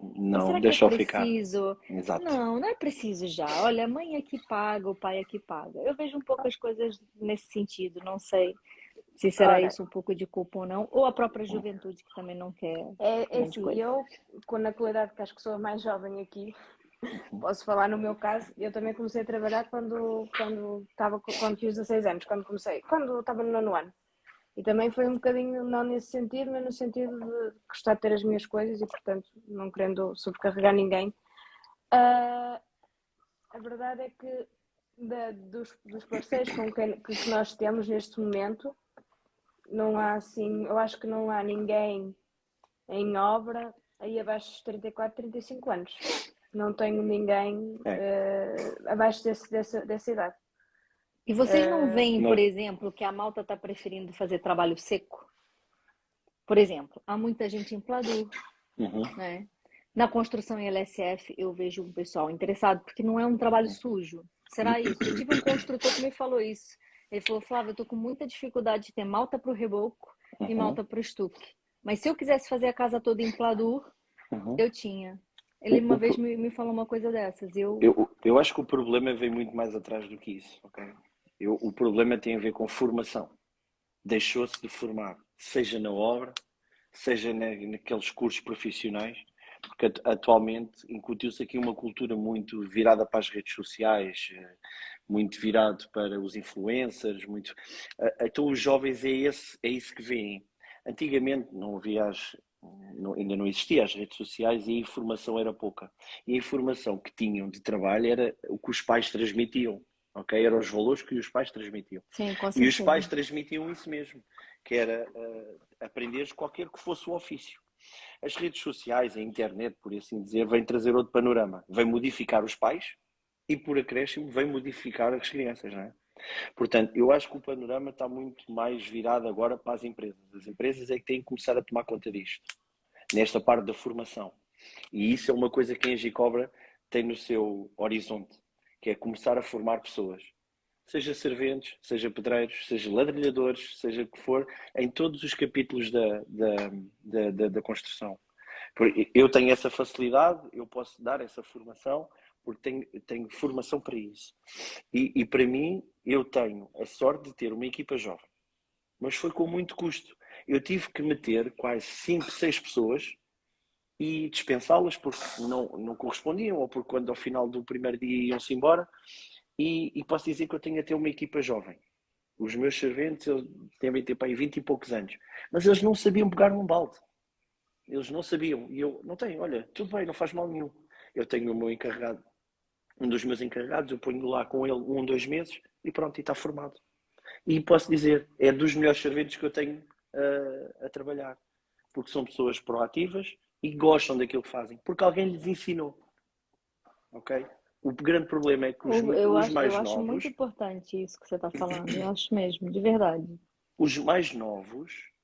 Mas Não, será que é deixa eu ficar. preciso? Exato. Não, não é preciso já. Olha, a mãe é que paga, o pai é que paga. Eu vejo um pouco as coisas nesse sentido. Não sei se será Ora, isso um pouco de culpa ou não. Ou a própria juventude que também não quer é grande assim, coisa. eu, na qualidade que acho que sou a mais jovem aqui, posso falar no meu caso, eu também comecei a trabalhar quando fiz 16 anos, quando estava no nono ano. E também foi um bocadinho, não nesse sentido, mas no sentido de gostar de ter as minhas coisas e, portanto, não querendo sobrecarregar ninguém. Ah, a verdade é que dos parceiros que nós temos neste momento, não há assim, eu acho que não há ninguém em obra aí abaixo dos 34, 35 anos. Não tenho ninguém É. abaixo dessa idade. E vocês não veem, por Nós, exemplo, que a malta está preferindo fazer trabalho seco? Por exemplo, há muita gente em Pladur, uhum, né? Na construção em LSF eu vejo um pessoal interessado, porque não é um trabalho sujo. Será isso? Eu tive um construtor que me falou isso. Ele falou, Flávio, eu tô com muita dificuldade de ter malta para o reboco e uhum, malta para o estuque. Mas se eu quisesse fazer a casa toda em Pladur, uhum. eu tinha. O, Ele uma o vez pro- me falou uma coisa dessas. eu acho que o problema vem muito mais atrás do que isso, ok? O problema tem a ver com formação. Deixou-se de formar, seja na obra, seja naqueles cursos profissionais, porque atualmente incutiu-se aqui uma cultura muito virada para as redes sociais, muito virado para os influencers, muito. Então os jovens é isso que veem. Antigamente não havia ainda não existia as redes sociais e a informação era pouca. E a informação que tinham de trabalho era o que os pais transmitiam, ok? Eram os valores que os pais transmitiam. Sim, com E os pais certeza. transmitiam isso mesmo, que era aprender qualquer que fosse o ofício. As redes sociais, a internet, por assim dizer, vem trazer outro panorama. Vem modificar os pais e, por acréscimo, vem modificar as crianças, não é? Portanto, eu acho que o panorama está muito mais virado agora para as empresas. As empresas é que têm que começar a tomar conta disto, nesta parte da formação. E isso é uma coisa que a Engicobra tem no seu horizonte, que é começar a formar pessoas. Seja serventes, seja pedreiros, seja ladrilhadores, seja o que for, em todos os capítulos da construção. Eu tenho essa facilidade, eu posso dar essa formação, porque tenho formação para isso. E para mim, eu tenho a sorte de ter uma equipa jovem, mas foi com muito custo. Eu tive que meter quase 5, 6 pessoas e dispensá-las porque não correspondiam, ou porque quando ao final do primeiro dia iam-se embora. E posso dizer que eu tenho até uma equipa jovem. Os meus serventes devem ter para aí 20 e poucos anos, mas eles não sabiam pegar num balde. Eles não sabiam. E eu, não tenho, olha, tudo bem, não faz mal nenhum. Eu tenho o meu encarregado, um dos meus encarregados, eu ponho lá com ele 2 meses e pronto, e está formado. E posso dizer, é dos melhores serventes que eu tenho a trabalhar. Porque são pessoas proativas e gostam daquilo que fazem. Porque alguém lhes ensinou. Ok? O grande problema é que os Eu mais acho muito novos, importante isso que você está falando. Eu acho mesmo, de verdade.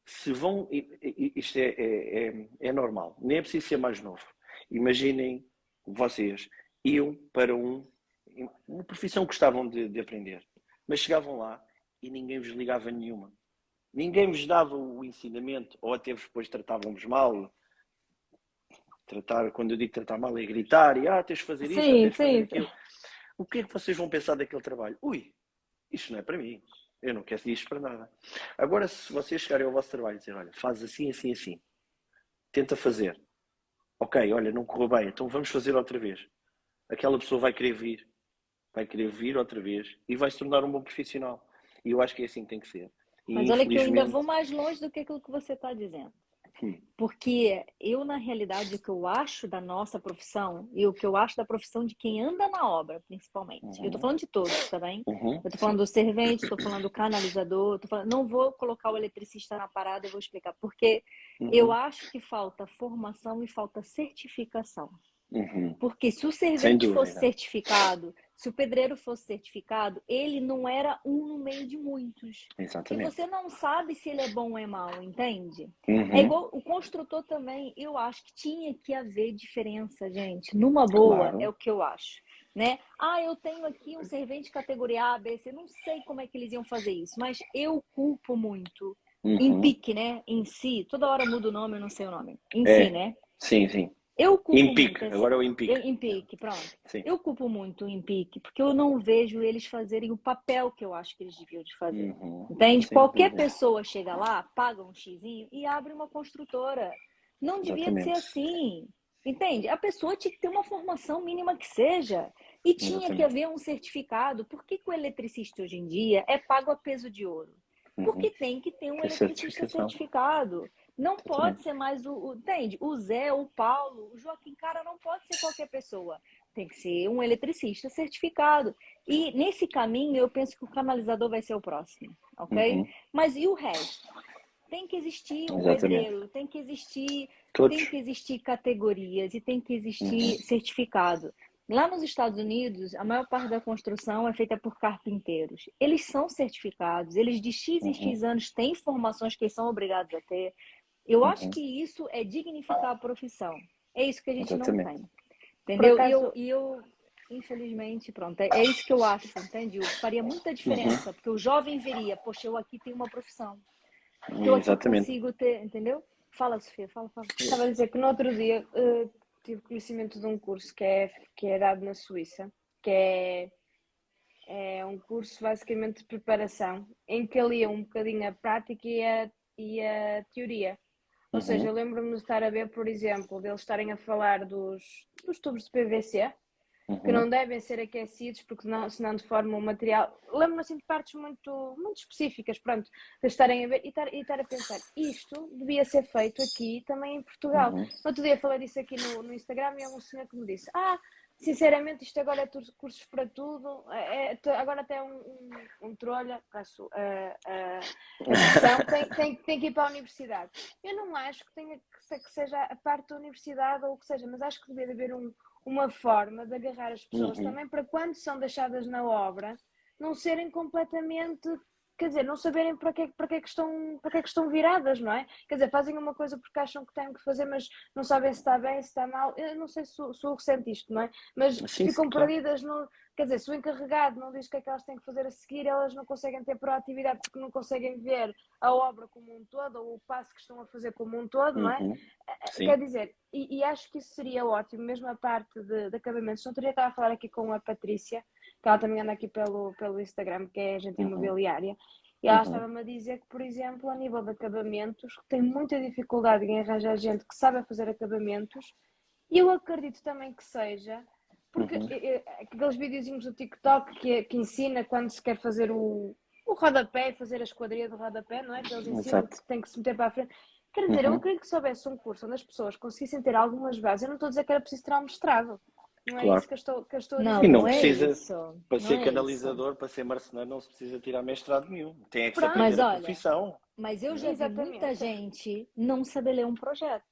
se vão. Isto é normal. Nem é preciso ser mais novo. Imaginem vocês, iam para uma profissão que gostavam de aprender, mas chegavam lá e ninguém vos ligava nenhuma. Ninguém vos dava o ensinamento, ou até depois tratavam-vos mal. Quando eu digo tratar mal, é gritar e tens de fazer isto, Sim, tens de fazer sim. aquilo. O que é que vocês vão pensar daquele trabalho? Ui, isto não é para mim. Eu não quero isto para nada. Agora, se vocês chegarem ao vosso trabalho e dizer, olha, faz assim, assim, assim, tenta fazer. Ok, olha, não correu bem, então vamos fazer outra vez. Aquela pessoa vai querer vir outra vez e vai se tornar um bom profissional. E eu acho que é assim que tem que ser. E Mas olha que eu ainda infelizmente, vou mais longe do que aquilo que você está dizendo. Porque eu, na realidade, o que eu acho da nossa profissão e o que eu acho da profissão de quem anda na obra, principalmente. Eu tô falando de todos, tá bem? Eu tô falando Sim. do servente, tô falando do canalizador, não vou colocar o eletricista na parada, eu vou explicar. Porque eu acho que falta formação e falta certificação. Porque se o Sem servente fosse dúvida. certificado, se o pedreiro fosse certificado, ele não era um no meio de muitos. E Exatamente. você não sabe se ele é bom ou é mau, entende? Uhum. É igual o construtor também, eu acho que tinha que haver diferença, gente. Numa boa, Claro. é o que eu acho. Né? Ah, eu tenho aqui um servente categoria A, B, C, não sei como é que eles iam fazer isso, mas eu culpo muito. Em pique, né? Em si, toda hora muda o nome, eu não sei o nome. Em si, né? Sim, sim. Eu culpo Impique, muito agora é o Impique. em pique, pronto. Sim. Eu culpo muito o Impique, porque eu não vejo eles fazerem o papel que eu acho que eles deviam de fazer. Entende? Sem Qualquer dúvida. pessoa chega lá, paga um xizinho e abre uma construtora. Não devia de ser Exatamente. assim. Entende? A pessoa tinha que ter uma formação mínima que seja. E tinha que Exatamente. haver um certificado. Por que o eletricista hoje em dia é pago a peso de ouro? Porque tem que ter um Que é eletricista certificação. certificado. Não pode Exatamente. ser mais entende? O Zé, o Paulo, o Joaquim, cara, não pode ser qualquer pessoa. Tem que ser um eletricista certificado. E nesse caminho, eu penso que o canalizador vai ser o próximo, ok? Mas e o resto? Tem que existir o Exatamente. pedreiro, tem que Todos. existir categorias e tem que existir certificado. Lá nos Estados Unidos, a maior parte da construção é feita por carpinteiros. Eles são certificados, eles de X em X anos têm formações que eles são obrigados a ter. Eu acho que isso é dignificar a profissão. É isso que a gente não Exatamente. tem. Por Entendeu? acaso, Infelizmente, pronto, é isso que eu acho, entende? Faria muita diferença, porque o jovem veria, poxa, eu aqui tenho uma profissão. Porque eu aqui Exatamente. consigo ter, entendeu? Fala, Sofia, fala. estava a dizer que no outro dia tive conhecimento de um curso que é dado na Suíça, que é um curso basicamente de preparação, em que alia um bocadinho a prática e a teoria. Ou seja, eu lembro-me de estar a ver, por exemplo, deles estarem a falar dos tubos de PVC, que não devem ser aquecidos, porque senão deformam o material. Lembro-me assim de partes muito específicas, pronto, de estarem a ver e estar a pensar, isto devia ser feito aqui também em Portugal. No outro dia falei disso aqui no Instagram e há um senhor que me disse, sinceramente, isto agora é cursos para tudo, agora até um trolha, peço a expressão, tem que ir para a universidade. Eu não acho que seja a parte da universidade ou o que seja, mas acho que devia haver uma forma de agarrar as pessoas também para quando são deixadas na obra não serem completamente, quer dizer, não saberem para que é que estão viradas, não é? Quer dizer, fazem uma coisa porque acham que têm que fazer, mas não sabem se está bem, se está mal. Eu não sei se o ressente isto, não é? Mas Sim, ficam claro. perdidas no. Quer dizer, se o encarregado não diz o que é que elas têm que fazer a seguir, elas não conseguem ter proatividade porque não conseguem ver a obra como um todo ou o passo que estão a fazer como um todo, não é? Sim. Quer dizer, e acho que isso seria ótimo, mesmo a parte de acabamentos. Não teria estava a falar aqui com a Patrícia, que ela também anda aqui pelo Instagram, que é agente imobiliária, e ela estava-me a dizer que, por exemplo, a nível de acabamentos, tem muita dificuldade em arranjar gente que sabe fazer acabamentos, e eu acredito também que seja, porque aqueles videozinhos do TikTok que ensina quando se quer fazer o rodapé, fazer a esquadria do rodapé, não é? Que eles ensinam que tem que se meter para a frente. Quer dizer, eu acredito que se houvesse um curso onde as pessoas conseguissem ter algumas bases, eu não estou a dizer que era preciso ter um mestrado. Não é isso que eu estou a dizer. Não, E não não é precisa, isso. para Não ser é canalizador, para ser marceneiro, não se precisa tirar mestrado nenhum. Tem é que se Pronto. aprender Mas a olha, profissão. mas eu já vi Exatamente. muita gente não saber ler um projeto.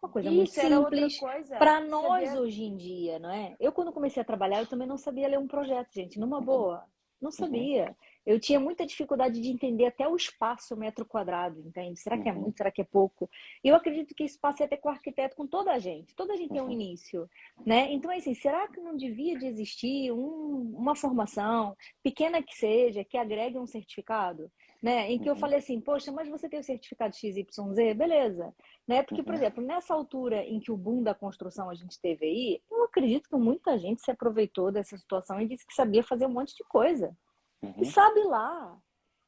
Uma coisa E muito isso era outra simples coisa. para nós Saber. hoje em dia, não é? Eu, quando comecei a trabalhar, eu também não sabia ler um projeto, gente, numa boa. Não sabia. Eu tinha muita dificuldade de entender até o espaço metro quadrado, entende? Será que é muito? Será que é pouco? E eu acredito que isso passe até com o arquiteto, com toda a gente. Toda a gente tem um início, né? Então, assim, será que não devia de existir uma formação, pequena que seja, que agregue um certificado? Né? Em que eu falei assim, poxa, mas você tem o certificado XYZ? Beleza. Né? Porque, por exemplo, nessa altura em que o boom da construção a gente teve aí, eu acredito que muita gente se aproveitou dessa situação e disse que sabia fazer um monte de coisa. E sabe lá.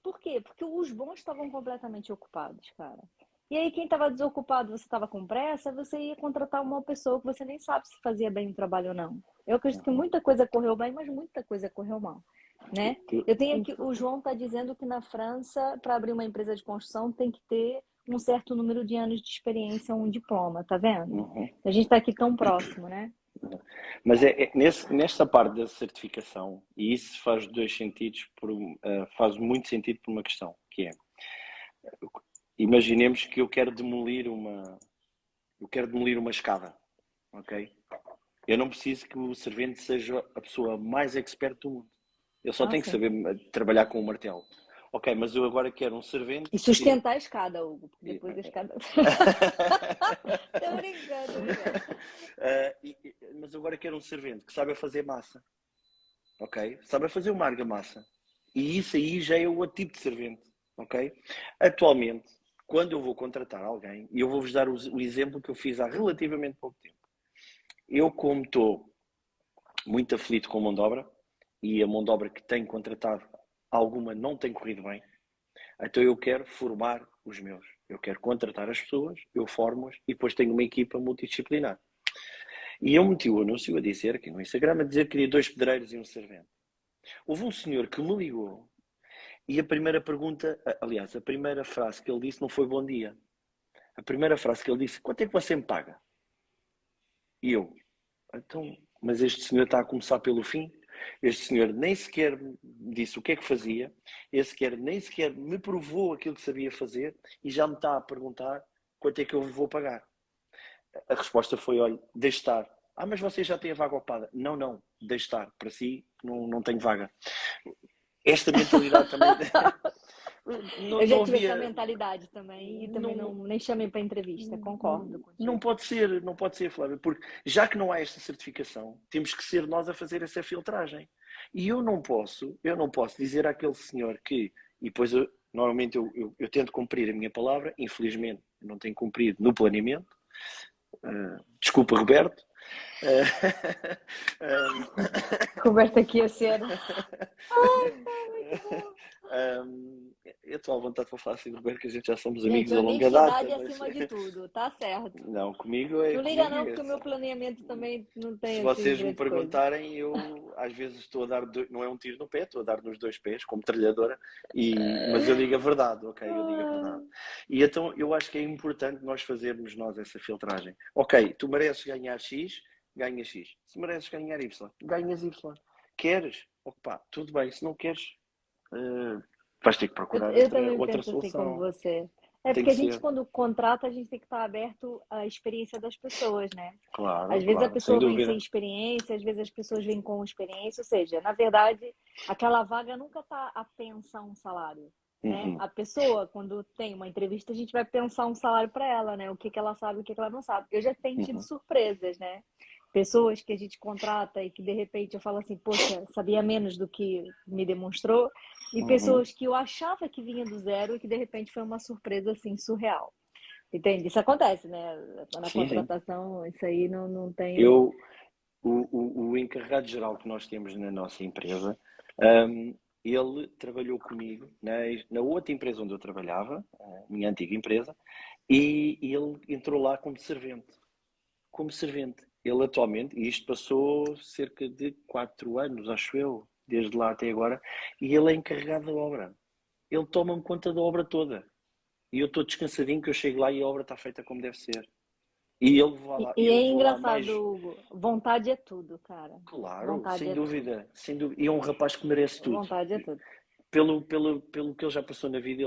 Por quê? Porque os bons estavam completamente ocupados, cara. E aí, quem estava desocupado, você estava com pressa, você ia contratar uma pessoa que você nem sabe se fazia bem o trabalho ou não. Eu acredito que muita coisa correu bem, mas muita coisa correu mal. Né? Eu tenho aqui, o João está dizendo que na França, para abrir uma empresa de construção, tem que ter um certo número de anos de experiência, um diploma, tá vendo? Uhum. A gente tá aqui tão próximo, né? Mas nessa parte da certificação, e isso faz dois sentidos, faz muito sentido por uma questão, que é, imaginemos que eu quero demolir uma escada, ok? Eu não preciso que o servente seja a pessoa mais expert do mundo. Ele só Ah, tem que sim. saber trabalhar com o martelo. Ok, mas eu agora quero um servente E sustentar a escada, Hugo, porque depois da escada. Tô brincando, tô brincando. Mas agora quero um servente que saiba fazer massa, ok? Saiba fazer uma argamassa. E isso aí já é o outro tipo de servente, ok? Atualmente, quando eu vou contratar alguém, e eu vou-vos dar o exemplo que eu fiz há relativamente pouco tempo. Eu, como estou muito aflito com a mão de obra, e a mão de obra que tenho contratado, alguma não tem corrido bem, então eu quero formar os meus. Eu quero contratar as pessoas, eu formo-as e depois tenho uma equipa multidisciplinar. E eu meti o anúncio a dizer aqui no Instagram, a dizer que queria 2 pedreiros e um servente. Houve um senhor que me ligou e a primeira pergunta, aliás, a primeira frase que ele disse não foi bom dia. A primeira frase que ele disse, quanto é que você me paga? E eu, então, mas este senhor está a começar pelo fim? Este senhor nem sequer me disse o que é que fazia, nem sequer me provou aquilo que sabia fazer e já me está a perguntar quanto é que eu vou pagar. A resposta foi, olha, deixe estar. Ah, mas você já tem a vaga ocupada. Não, não, deixe estar. Para si, não tenho vaga. Esta mentalidade também... Eu já não tive essa havia... mentalidade também e também Não, nem chamei para entrevista, concordo não contigo. pode ser, Flávio, porque já que não há esta certificação, temos que ser nós a fazer essa filtragem. E eu não posso dizer àquele senhor que, e depois normalmente eu tento cumprir a minha palavra, infelizmente não tenho cumprido no planeamento, desculpa Roberto, Roberto aqui a ser. eu estou à vontade para falar assim, Roberto, que a gente já somos amigos Gente, a longa data, honestidade mas acima de tudo, tá certo. não, comigo é Não liga comigo não, é porque o meu planeamento também não se tem assim vocês me grande coisa. perguntarem, eu às vezes estou a dar, não é um tiro no pé, estou a dar nos dois pés, como trilhadora, mas eu digo a verdade, ok? Eu digo a verdade. E então eu acho que é importante nós fazermos essa filtragem. Ok, tu mereces ganhar X, ganhas X. Se mereces ganhar Y, ganhas Y. Queres? Opa, tudo bem. Se não queres, vais ter que procurar Eu também outra penso assim como solução. você. É Tem porque que a gente, ser. quando contrata, a gente tem que estar aberto à experiência das pessoas, né? Claro, Às vezes a claro, sem pessoa vem sem dúvida. experiência, às vezes as pessoas vêm com experiência, ou seja, na verdade, aquela vaga nunca está a pensar um salário, né? Uhum, A pessoa, quando tem uma entrevista, a gente vai pensar um salário para ela, né? O que que ela sabe, o que que ela não sabe. Eu já tenho tido uhum, surpresas, né? Pessoas que a gente contrata e que de repente eu falo assim, poxa, sabia menos do que me demonstrou, e uhum. pessoas que eu achava que vinha do zero e que de repente foi uma surpresa assim surreal. Entende? Isso acontece, né? Na Sim, sim. contratação, isso aí não tenho. Eu, o encarregado geral que nós temos na nossa empresa, ele trabalhou comigo na outra empresa onde eu trabalhava, a minha antiga empresa, e ele entrou lá como servente. Como servente. Ele atualmente, e isto passou cerca de 4 anos, acho eu, desde lá até agora, e ele é encarregado da obra. Ele toma-me conta da obra toda. E eu estou descansadinho que eu chego lá e a obra está feita como deve ser. E E é eu vou lá engraçado, mais. Hugo. Vontade é tudo, cara. Claro, Vontade sem é tudo. dúvida, sem dúvida. E é um rapaz que merece tudo. Vontade é tudo. Pelo que ele já passou na vida,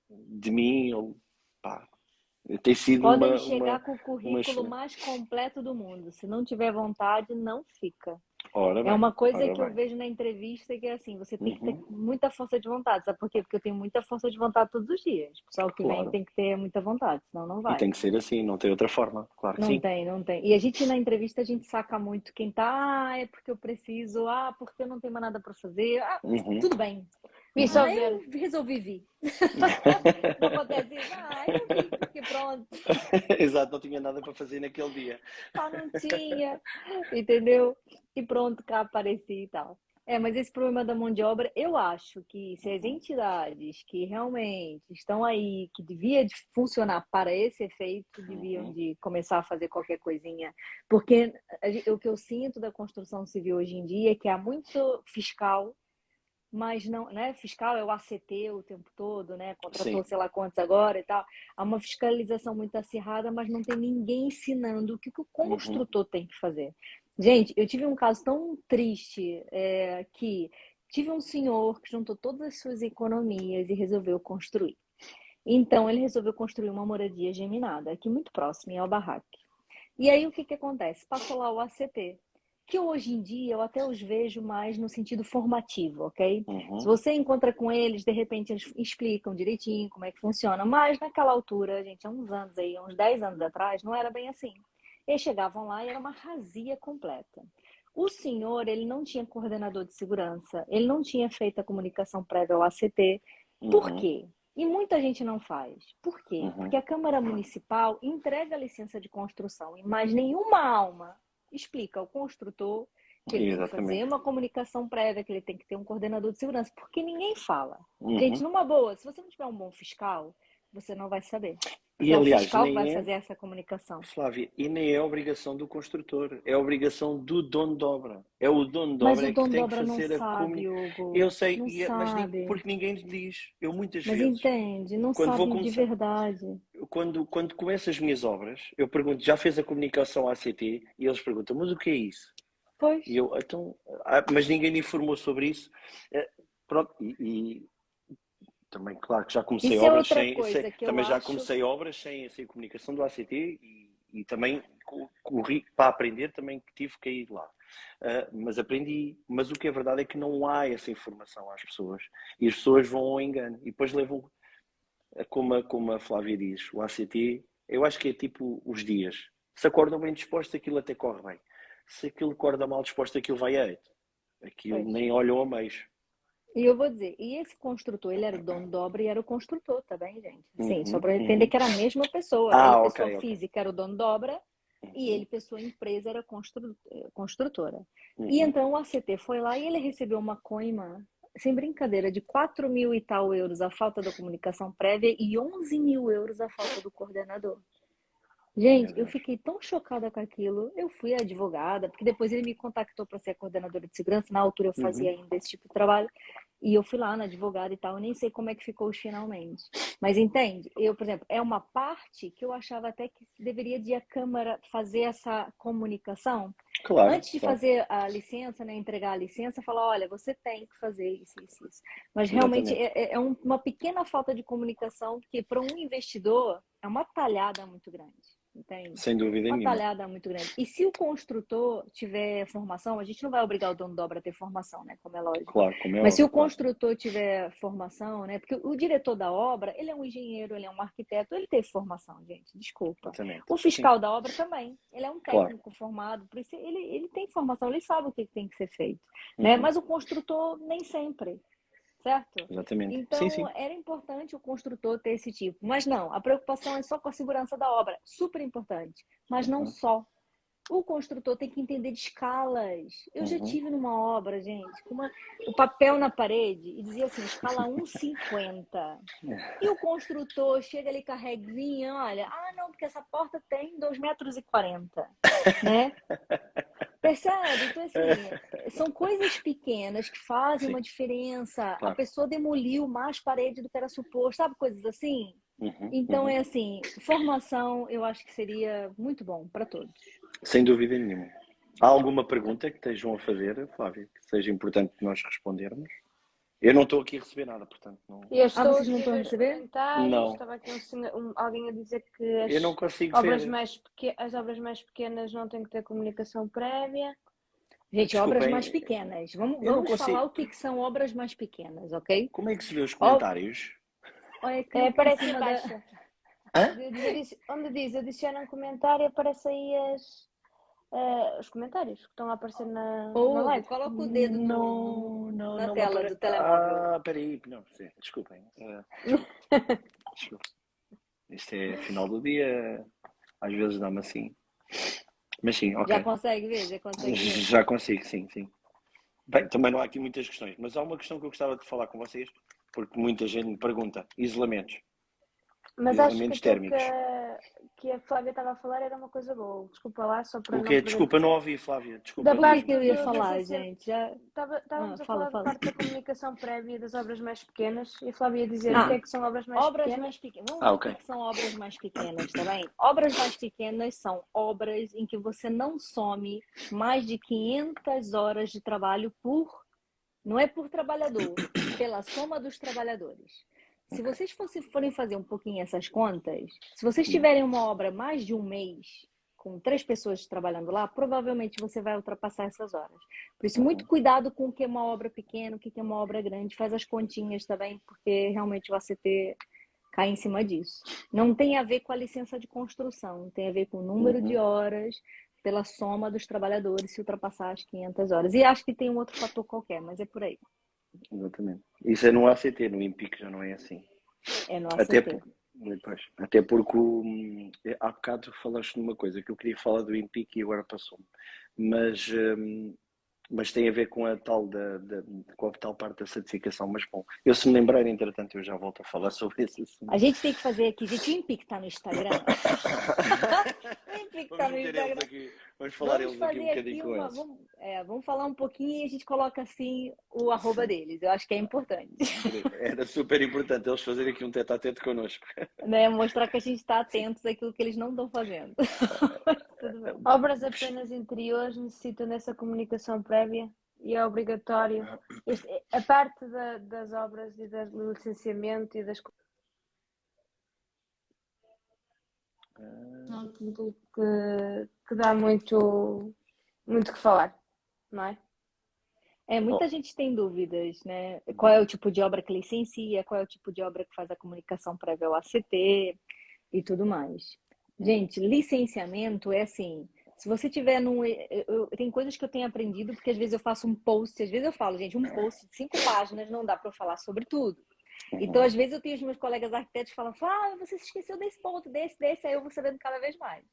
de mim, pá, tem sido Podem chegar com o uma currículo excelente. mais completo do mundo. Se não tiver vontade, não fica. Ora É bem, uma coisa ora que eu bem. vejo na entrevista que é assim, você tem que ter Uhum, muita força de vontade. Sabe por quê? Porque eu tenho muita força de vontade todos os dias. O pessoal que vem claro. tem que ter muita vontade, senão não E vai. tem que ser assim, não tem outra forma. Claro que Não sim. tem, não tem. E a gente na entrevista a gente saca muito quem tá, é porque eu preciso, porque eu não tenho mais nada para fazer. Uhum, Tudo bem. Vi só ver. Eu resolvi vir. Não acontece isso? Eu vim, porque pronto, Exato, não tinha nada para fazer naquele dia. não tinha, entendeu? E pronto, cá apareci e tal. Mas esse problema da mão de obra, eu acho que se as Uhum, entidades que realmente estão aí, que devia de funcionar para esse efeito, deviam uhum, de começar a fazer qualquer coisinha. Porque o que eu sinto da construção civil hoje em dia é que há muito fiscal mas não, né? Fiscal é o ACT o tempo todo, né? Contratou Sim. sei lá quantos agora e tal. Há uma fiscalização muito acirrada, mas não tem ninguém ensinando o que o Uhum. construtor tem que fazer. Gente, eu tive um caso tão triste que tive um senhor que juntou todas as suas economias e resolveu construir. Então, ele resolveu construir uma moradia geminada, aqui muito próximo, em Albarraque. E aí, o que que acontece? Passou lá o ACT, que hoje em dia eu até os vejo mais no sentido formativo, ok? Se Uhum. você encontra com eles, de repente eles explicam direitinho como é que funciona, mas naquela altura, gente, há uns anos aí, uns 10 anos atrás, não era bem assim. Eles chegavam lá e era uma razia completa. O senhor, ele não tinha coordenador de segurança, ele não tinha feito a comunicação prévia ao ACT. Por Uhum. quê? E muita gente não faz. Por quê? Porque Uhum. a Câmara Municipal entrega a licença de construção e mais nenhuma alma explica ao construtor que ele tem que fazer Exatamente. uma comunicação prévia, que ele tem que ter um coordenador de segurança, porque ninguém fala. Gente, Uhum. numa boa, se você não tiver um bom fiscal, você não vai saber. E Porque é o aliás, fiscal que vai nem é, fazer essa comunicação. Flávia, e nem é obrigação do construtor, é obrigação do dono de obra. É o dono de Mas obra o é que dono de tem que obra não fazer a sabe, comunicação. Hugo. Eu sei, Não sabe. porque ninguém lhe diz. Eu muitas Mas vezes, entende, não quando vou sabe de começar, verdade. quando começo as minhas obras, eu pergunto, já fez a comunicação à ACT? E eles perguntam, mas o que é isso? Pois. E eu, então, mas ninguém me informou sobre isso. Pronto, e também, claro que já comecei Isso é obras outra coisa que eu também já acho. comecei obras sem comunicação do ACT e também corri para aprender, também que tive que ir lá. Mas aprendi. Mas o que é verdade é que não há essa informação às pessoas e as pessoas vão ao engano e depois levam, como a Flávia diz, o ACT, eu acho que é tipo os dias. Se acordam bem dispostos, aquilo até corre bem. Se aquilo acorda mal disposto, aquilo vai a eito. Aquilo Pois. nem olham a meios. E eu vou dizer, e esse construtor, ele era o dono da obra e era o construtor também, gente. Sim, só Uhum, para entender uhum. que era a mesma pessoa. Ele, Ah, ok, pessoa ok. física, era o dono da obra e Uhum, ele, pessoa empresa, era construtora. E uhum. então o ACT foi lá e ele recebeu uma coima, sem brincadeira, de 4.000 e tal euros a falta da comunicação prévia e 11.000 euros a falta do coordenador. Meu Gente, eu Deus. fiquei tão chocada com aquilo. Eu fui advogada, porque depois ele me contactou para ser coordenadora de segurança. Na altura eu fazia Uhum. ainda esse tipo de trabalho. E eu fui lá na advogada e tal. Eu nem sei como é que ficou os finalmente. Mas entende? Eu, por exemplo, é uma parte que eu achava até que deveria de a Câmara fazer essa comunicação. Claro, Antes de claro. fazer a licença, né, entregar a licença, falar, olha, você tem que fazer isso, isso, isso. Mas realmente Exatamente. uma pequena falta de comunicação que para um investidor é uma talhada muito grande, entende? Sem dúvida Uma nenhuma. talhada muito grande. E se o construtor tiver formação, a gente não vai obrigar o dono da obra a ter formação, né, como é lógico. Claro, como é Mas se óbvio, o claro. construtor tiver formação, né, porque o diretor da obra, ele é um engenheiro, ele é um arquiteto, ele teve formação, gente, desculpa. Exatamente. O Sim, fiscal da obra também, ele é um claro. técnico formado, por isso ele tem formação, ele sabe o que tem que ser feito, né? Uhum. Mas o construtor nem sempre, certo? Exatamente. Sim, Então sim. era importante o construtor ter esse tipo, mas não, a preocupação é só com a segurança da obra, super importante, mas não Uhum. só. O construtor tem que entender de escalas. Eu já Uhum. tive numa obra, gente, com o papel na parede e dizia assim, escala 1,50. E o construtor chega ali com a reguinha, olha, não, porque essa porta tem 2,40 m, né? Percebe? Então, assim, são coisas pequenas que fazem Sim, uma diferença. A claro. pessoa demoliu mais parede do que era suposto, sabe? Coisas assim. Uhum. Então, Uhum. é assim, formação eu acho que seria muito bom para todos. Sem dúvida nenhuma. Há alguma pergunta que estejam a fazer, Flávia, que seja importante nós respondermos? Eu não estou aqui a receber nada, portanto, não. Eu estou Vocês não aqui a estão a ver os receber? comentários, Não. estava aqui alguém a dizer que Eu não as consigo obras ver. as obras mais pequenas não têm que ter comunicação prévia. Gente, obras mais Desculpem, pequenas. Vamos, eu não vamos falar consigo. o que são obras mais pequenas, ok? Como é que se vê os Ó, comentários? olha que em Aparece em cima da. baixa. Hã? Onde diz adiciona um comentário, aparece aí os comentários que estão a aparecer na Ô, Hugo, live. coloca o dedo Não, não, na não me tela do aparece. telemóvel. Peraí, não, sim, desculpem. Desculpa. Isto é final do dia, às vezes dá-me assim. Mas sim, Já ok. consegue ver? Já consegue ver? Já consigo, sim, sim. Bem, também não há aqui muitas questões, mas há uma questão que eu gostava de falar com vocês, porque muita gente me pergunta: isolamentos, Mas acho que isolamentos aquilo que térmicos. que a Flávia estava a falar era uma coisa boa. Desculpa lá, só para O não quê? perder. Desculpa, não ouvi, Flávia. Desculpa Da O que é parte que eu mesmo. ia do falar, licenciamento. gente? Já... Estávamos a fala, falar da fala. parte da comunicação prévia das obras mais pequenas e a Flávia ia dizer o Ah, que é que são obras mais obras pequenas. mais pequenas. Vamos Ah, ver o ok. que são obras mais pequenas, tá bem? Obras mais pequenas são obras em que você não some mais de 500 horas de trabalho não é por trabalhador, pela soma dos trabalhadores. Se vocês forem fazer um pouquinho essas contas, se vocês tiverem uma obra mais de um mês, com 3 pessoas trabalhando lá, provavelmente você vai ultrapassar essas horas. Por isso, muito cuidado com o que é uma obra pequena, o que é uma obra grande. Faz as continhas também, porque realmente o ACT cai em cima disso. Não tem a ver com a licença de construção, tem a ver com o número de horas pela soma dos trabalhadores se ultrapassar as 500 horas. E acho que tem um outro fator qualquer, mas é por aí. Exatamente. Isso é no ACT, no IMPIC já não é assim. É no Até, ACT. pois, até porque há bocado falaste numa coisa que eu queria falar do IMPIC e agora passou-me. Mas tem a ver com com a tal parte da certificação. Mas bom, eu se me lembrar, entretanto, eu já volto a falar sobre esse assunto. A gente tem que fazer aqui, gente, o IMPIC está no Instagram. O IMPIC está no Instagram. Vamos falar Vamos eles aqui um fazer bocadinho aqui com uma. eles. Vamos falar um pouquinho e a gente coloca assim o arroba deles. Eu acho que é importante. Era super importante eles fazerem aqui um tete-a-tete connosco. Né? Mostrar que a gente está atentos àquilo que eles não estão fazendo. Tudo bem. Obras apenas interiores necessitam dessa comunicação prévia e é obrigatório. A parte das obras e do licenciamento e das que dá muito que falar, não é? Muita gente tem dúvidas, né? Qual é o tipo de obra que licencia, qual é o tipo de obra que faz a comunicação prévia ao ACT e tudo mais. Gente, licenciamento é assim, se você tiver tem coisas que eu tenho aprendido, porque às vezes eu faço um post, às vezes eu falo, gente, um post de 5 páginas não dá para eu falar sobre tudo. Então, às vezes eu tenho os meus colegas arquitetos que falam, você se esqueceu desse ponto, desse, aí eu vou sabendo cada vez mais.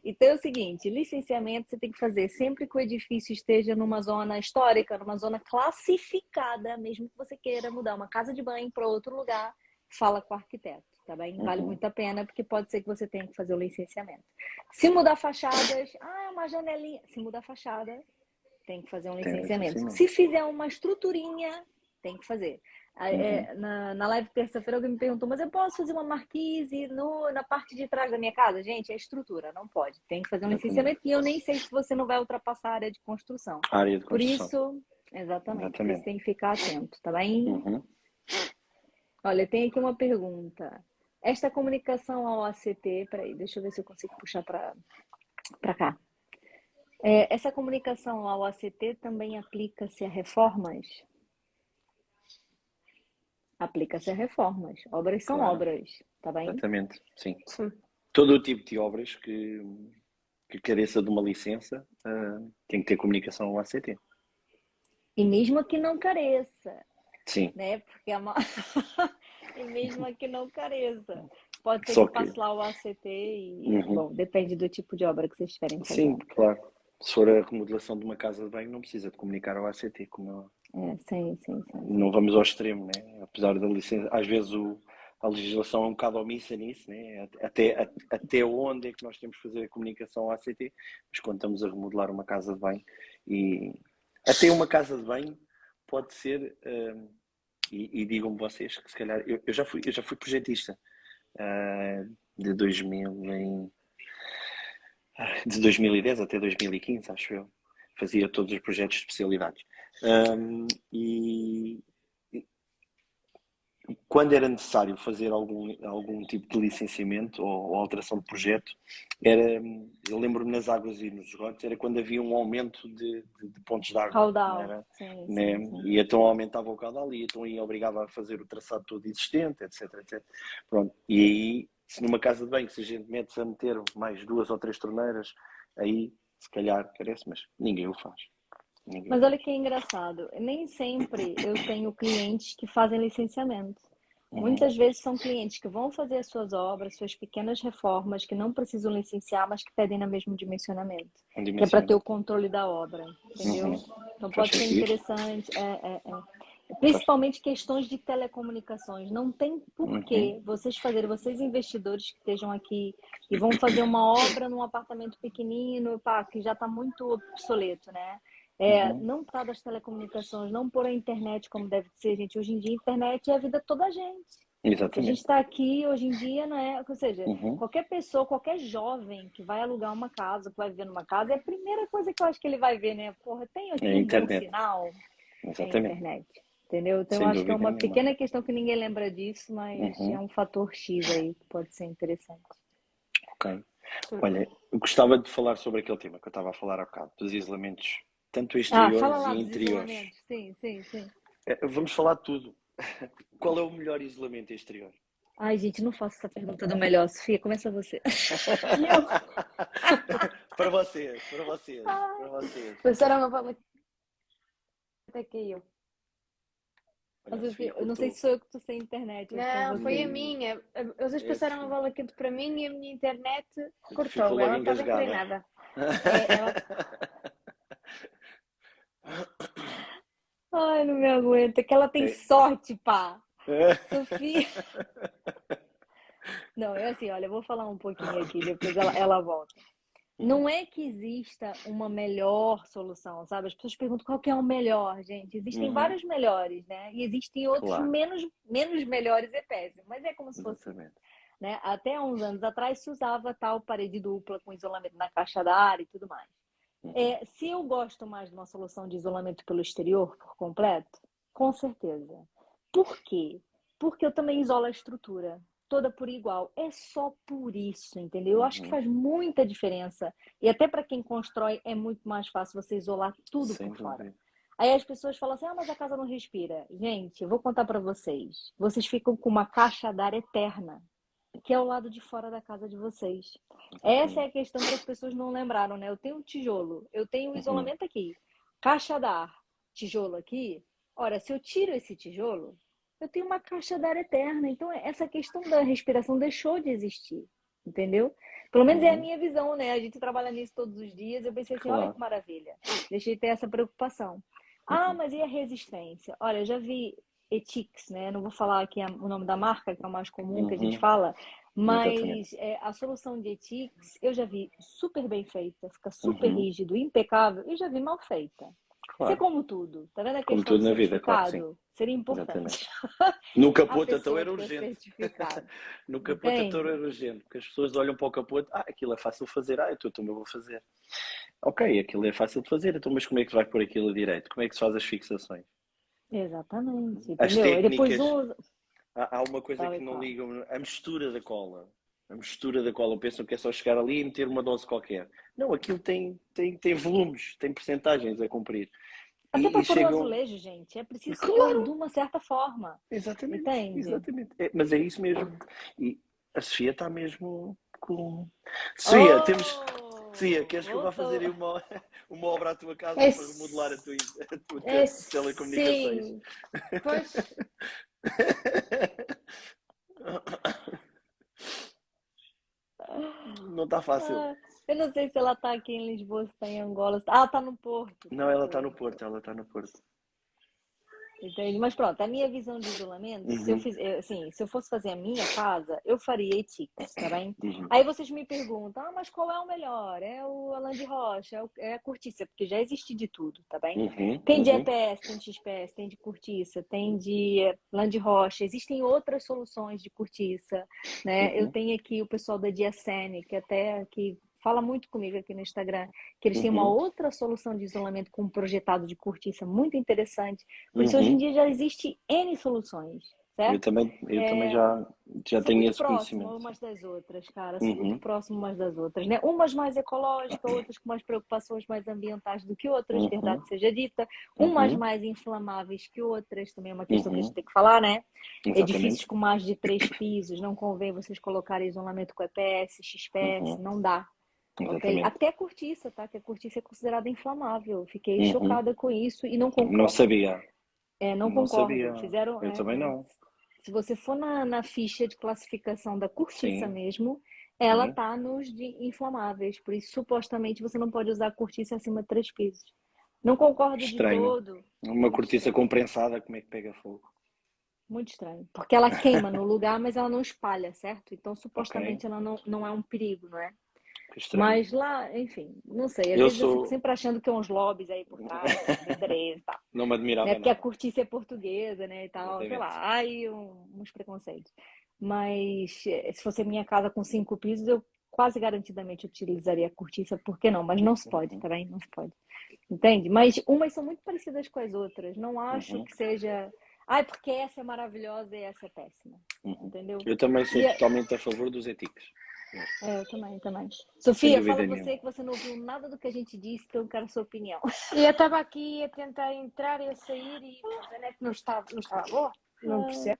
Então é o seguinte, licenciamento você tem que fazer sempre que o edifício esteja numa zona histórica, numa zona classificada, mesmo que você queira mudar uma casa de banho para outro lugar, fala com o arquiteto, tá bem? Vale muito a pena, porque pode ser que você tenha que fazer o licenciamento. Se mudar fachadas, uma janelinha, se mudar fachada, tem que fazer um licenciamento. Se fizer uma estruturinha, tem que fazer. Na live terça-feira alguém me perguntou, mas eu posso fazer uma marquise na parte de trás da minha casa? Gente, é estrutura, não pode. Tem que fazer um licenciamento e eu nem sei se você não vai ultrapassar a área de construção. Área de Por construção. isso, exatamente. Por isso tem que ficar atento, tá bem? Olha, tem aqui uma pergunta. Esta comunicação ao ACT, peraí, deixa eu ver se eu consigo puxar para cá. Essa comunicação ao ACT também aplica-se a reformas? Aplica-se a reformas. Obras são obras, tá bem? Exatamente, sim. Todo o tipo de obras que careça de uma licença tem que ter comunicação ao ACT. E mesmo que não careça. Sim. Né? Porque e mesmo que não careça. Pode ser que passe lá o ACT e, bom, depende do tipo de obra que vocês estiverem fazendo. Sim, claro. Se for a remodelação de uma casa de banho, não precisa de comunicar ao ACT. Sim. Não vamos ao extremo, né? Apesar da licença, às vezes a legislação é um bocado omissa nisso, né? Até onde é que nós temos que fazer a comunicação ao ACT, mas quando estamos a remodelar uma casa de banho e até uma casa de banho pode ser, e digam-me vocês que se calhar, eu já fui projetista de 2010 até 2015, acho eu. Fazia todos os projetos de especialidades. E quando era necessário fazer algum tipo de licenciamento ou alteração de projeto, eu lembro-me nas águas e nos esgotos, era quando havia um aumento de pontos de água. Caudal, sim. E então aumentava o caudal e então obrigava a fazer o traçado todo existente, etc. Pronto. E aí, se numa casa de banho, se a gente mete-se a meter mais 2 ou 3 torneiras, aí se calhar carece, mas ninguém o faz. Mas olha que engraçado, nem sempre eu tenho clientes que fazem licenciamento. Muitas vezes são clientes que vão fazer as suas obras, suas pequenas reformas, que não precisam licenciar, mas que pedem no mesmo dimensionamento. Que é para ter o controle da obra, entendeu? Então pode ser interessante. Faz. Principalmente questões de telecomunicações. Não tem Uhum. porquê vocês investidores que estejam aqui e vão fazer uma obra num apartamento pequenino, pá, que já está muito obsoleto, né? Uhum. Não tá das telecomunicações, não pôr a internet como deve ser, gente. Hoje em dia, a internet é a vida de toda a gente. Se a gente Exatamente. está aqui hoje em dia, não é? Ou seja, Uhum. qualquer pessoa, qualquer jovem que vai alugar uma casa, que vai viver numa casa, é a primeira coisa que eu acho que ele vai ver, né? Porra, tem É aqui a um bom internet. sinal? É a Exatamente. internet. Entendeu? Então, eu Sem acho que é dúvida uma nenhuma. pequena questão que ninguém lembra disso, mas é Uhum. um fator X aí que pode ser interessante. Ok. Olha, eu gostava de falar sobre aquele tema que eu estava a falar há bocado, dos isolamentos, tanto Fala exteriores lá e dos interiores. isolamentos. Sim, sim, sim. Vamos falar de tudo. Qual é o melhor isolamento exterior? Ai, gente, não faça essa pergunta do melhor. Sofia, começa você. E eu? Para vocês, para vocês, para vocês. Passaram a bola até caiu. Olha, a Sofia Eu não sei cortou. se sou eu que estou sem internet ou se são Não, foi a vocês. minha. Vocês É a passaram a Sofia. bola quente para mim e a minha internet Ficou cortou. logo Ela está bem engasgada. treinada. Ela... Ai, não me aguento. É que ela tem É. sorte, pá. Sofia. Não, é assim, olha, eu vou falar um pouquinho aqui, depois ela volta. Não é que exista uma melhor solução, sabe? As pessoas perguntam qual que é o melhor, gente. Existem Uhum. vários melhores, né? E existem outros Claro, menos melhores e péssimos. Mas é como se fosse, exatamente. né? Até há uns anos atrás se usava tal parede dupla com isolamento na caixa d'água e tudo mais. Uhum. Se eu gosto mais de uma solução de isolamento pelo exterior por completo, com certeza. Por quê? Porque eu também isolo a estrutura toda por igual. É só por isso, entendeu? Eu acho que Uhum. faz muita diferença. E até para quem constrói é muito mais fácil você isolar tudo Sem por fora. dúvida. Aí as pessoas falam assim: ah, mas a casa não respira. Gente, eu vou contar para vocês. Vocês ficam com uma caixa d'água eterna, que é o lado de fora da casa de vocês. Essa é a questão que as pessoas não lembraram, né? Eu tenho um tijolo, eu tenho o Uhum. isolamento aqui, caixa d'água, tijolo aqui. Ora, se eu tiro esse tijolo, eu tenho uma caixa d'água eterna. Então, essa questão da respiração deixou de existir, entendeu? Pelo menos é a Uhum. minha visão, né? A gente trabalha nisso todos os dias. Eu pensei assim: olha que Claro. maravilha, deixei de ter essa preocupação. Ah, mas e a resistência? Olha, eu já vi Ethics, né? Não vou falar aqui o nome da marca, que é o mais comum que a gente Uhum. fala, Exatamente. mas a solução de Ethics eu já vi super bem feita, fica super Uhum. rígido, impecável, e já vi mal feita. Isso é Claro. como tudo. Tá vendo a Como questão do tudo na vida, claro que sim. certificado? Seria Exatamente. importante No a capote então pessoa era ter urgente. certificado. No capote então Entende? era urgente, porque as pessoas olham para o capote, aquilo é fácil de fazer, então eu também vou fazer. Ok, aquilo é fácil de fazer, então mas como é que se vai pôr aquilo direito? Como é que se faz as fixações? Exatamente, As entendeu? Aí depois técnicas, usa. há uma coisa Tal que e não qual. ligam, a mistura da cola. A mistura da cola, pensam que é só chegar ali e meter uma dose qualquer. Não, aquilo tem volumes, tem percentagens a cumprir. Até para E pôr o chegam. azulejo, gente, é preciso se pôr de Claro, uma certa forma. exatamente, Entende? exatamente. Mas é isso mesmo. E a Sofia está mesmo com. Sofia, temos. Sofia, Oh, queres que eu vá fazer voltou. aí uma obra à tua É, casa para remodelar a tua é telecomunicações? sim. Pois. Não está fácil. Ah, eu não sei se ela tá aqui em Lisboa, se tá em Angola. Ah, tá no Porto, tá Não, no ela está no Porto. Porto, ela está no Porto. Entende? Mas pronto, a minha visão de isolamento, Uhum, assim, se eu fosse fazer a minha casa, eu faria Ethics, tá bem? uhum, Aí vocês me perguntam, mas qual é o melhor? É o Alan de Rocha, é a cortiça, porque já existe de tudo, tá bem? uhum, Tem de uhum, EPS, tem de XPS, tem de cortiça, tem de lã de rocha, existem outras soluções de cortiça, né? Eu uhum, tenho aqui o pessoal da Diacene, que até que fala muito comigo aqui no Instagram, que eles têm uma uhum, outra solução de isolamento com um projetado de cortiça muito interessante. Por isso, hoje em uhum. dia já existe N soluções, Eu certo? também, eu também já São tenho muito esse próximas conhecimento. Sim. umas das outras, cara. São muito Uhum, próximas umas das outras, né? Umas mais ecológicas, outras com mais preocupações mais ambientais do que outras, uhum, verdade seja dita. Umas uhum, mais inflamáveis que outras, também é uma questão que a gente uhum. tem que falar, né? Edifícios Exatamente. com mais de 3 pisos, não convém vocês colocarem isolamento com EPS, XPS, Uhum, não dá. Ok? exatamente. Até cortiça, tá? Que a cortiça é considerada inflamável. Fiquei Uhum. chocada com isso e não Não concordo. sabia. Não Não concordo. sabia. Fizeram. Eu também não. Se você for na ficha de classificação da cortiça Sim, mesmo, ela sim. tá nos de inflamáveis. Por isso, supostamente, você não pode usar cortiça acima de 3 pisos. Não concordo de Estranho. todo. Uma Muito cortiça estranho. comprensada, como é que pega fogo? Muito estranho. Porque ela queima no lugar, mas ela não espalha, certo? Então, Ok, supostamente, ela não é um perigo, não é? que estranho. Mas lá, enfim, não sei. Às Eu vezes eu fico sou. sempre achando que é uns lobbies aí por trás, vendedores e tal. Não me Né? admirava Porque a nada. cortiça é portuguesa, né, e tal, sei Exatamente. lá, aí uns preconceitos. Mas se fosse a minha casa com 5 pisos, eu quase garantidamente utilizaria a cortiça, por que não? Mas não se pode, Uhum, tá bem? Não se pode. Entende? Mas umas são muito parecidas com as outras. Não acho uhum, que seja. Ai, porque essa é maravilhosa e essa é péssima. uhum. Entendeu? Eu também sou E totalmente a favor dos éticos. eu também, também. Sem Sofia, fala dúvida nenhuma. você que você não ouviu nada do que a gente disse, que eu quero a sua opinião. E eu estava aqui a tentar entrar e a sair e pronto, a net não estava boa. Não percebo,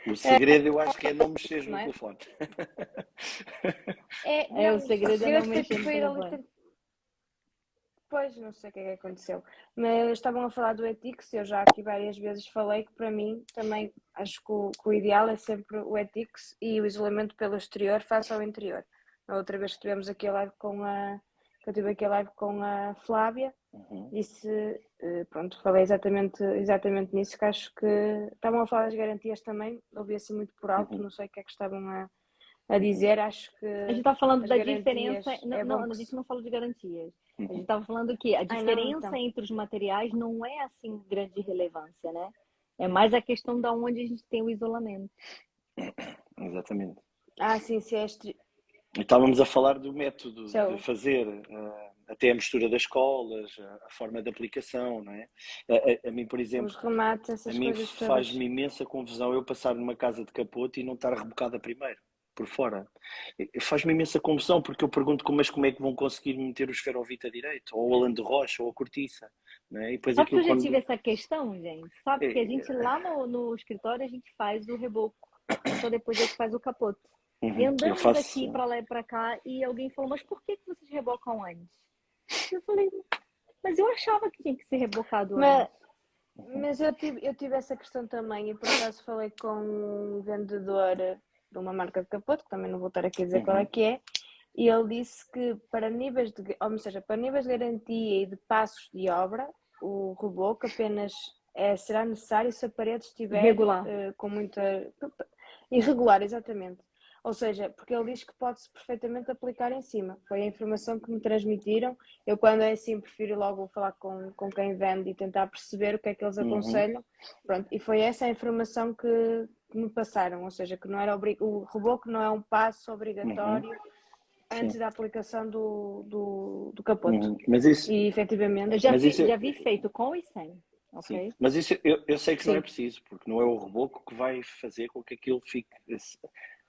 O segredo eu acho que é não mexeres não no é? telefone. É, o Não, o segredo é não segredo foi mexer no ir ali. telefone. Pois, não sei o que é que aconteceu. Mas estavam a falar do Etix, eu já aqui várias vezes falei que para mim também acho que o ideal é sempre o Etix e o isolamento pelo exterior face ao interior. A outra vez que tivemos aqui a live que eu tive aqui a live com a Flávia, Uhum, disse, pronto, falei exatamente nisso, que acho que estavam a falar das garantias também, ouvi assim muito por alto, uhum, não sei o que é que estavam a dizer, acho que A gente está falando as da diferença. garantias Não, é bom não, que a se... gente não falou de garantias. A gente uhum. estava falando que a Ai não, diferença então. entre os materiais não é assim grande relevância, né? É mais a questão da onde a gente tem o isolamento. Exatamente. Ah, sim, se é E estávamos a falar do método de so, fazer, até a mistura das colas, a forma de aplicação, não é? A mim, por os exemplo, remates, a essas mim coisas todas. faz-me imensa confusão eu passar numa casa de capote e não estar rebocada primeiro, por fora. Faz-me imensa confusão porque eu pergunto mas como é que vão conseguir meter o esferovite a direito, ou o alã de rocha, ou a cortiça, não é? E depois Sabe que aquilo eu já tive quando... essa questão, gente? Sabe que a gente lá no escritório a gente faz o reboco e só depois é que faz o capote. E Eu andamos faço... aqui para lá e para cá e alguém falou, mas por que vocês rebocam antes? Eu falei, mas eu achava que tinha que ser rebocado Mas, antes. mas eu tive essa questão também e por acaso falei com um vendedor de uma marca de capote, que também não vou estar aqui a dizer qual Uhum, é, e ele disse que para níveis ou seja, para níveis de garantia e de passos de obra, o reboco apenas será necessário se a parede estiver Irregular. com muita irregular, exatamente. Ou seja, porque ele diz que pode-se perfeitamente aplicar em cima. Foi a informação que me transmitiram. Eu, quando é assim, prefiro logo falar com quem vende e tentar perceber o que é que eles uhum, aconselham. Pronto, e foi essa a informação que me passaram. Ou seja, que não era o reboco não é um passo uhum, obrigatório sim. antes da aplicação do capoto. Uhum. E efetivamente, Eu já Mas vi, isso, já vi feito com e sem, sim, ok? mas isso eu sei que não é sim. preciso, porque não é o reboco que vai fazer com que aquilo fique,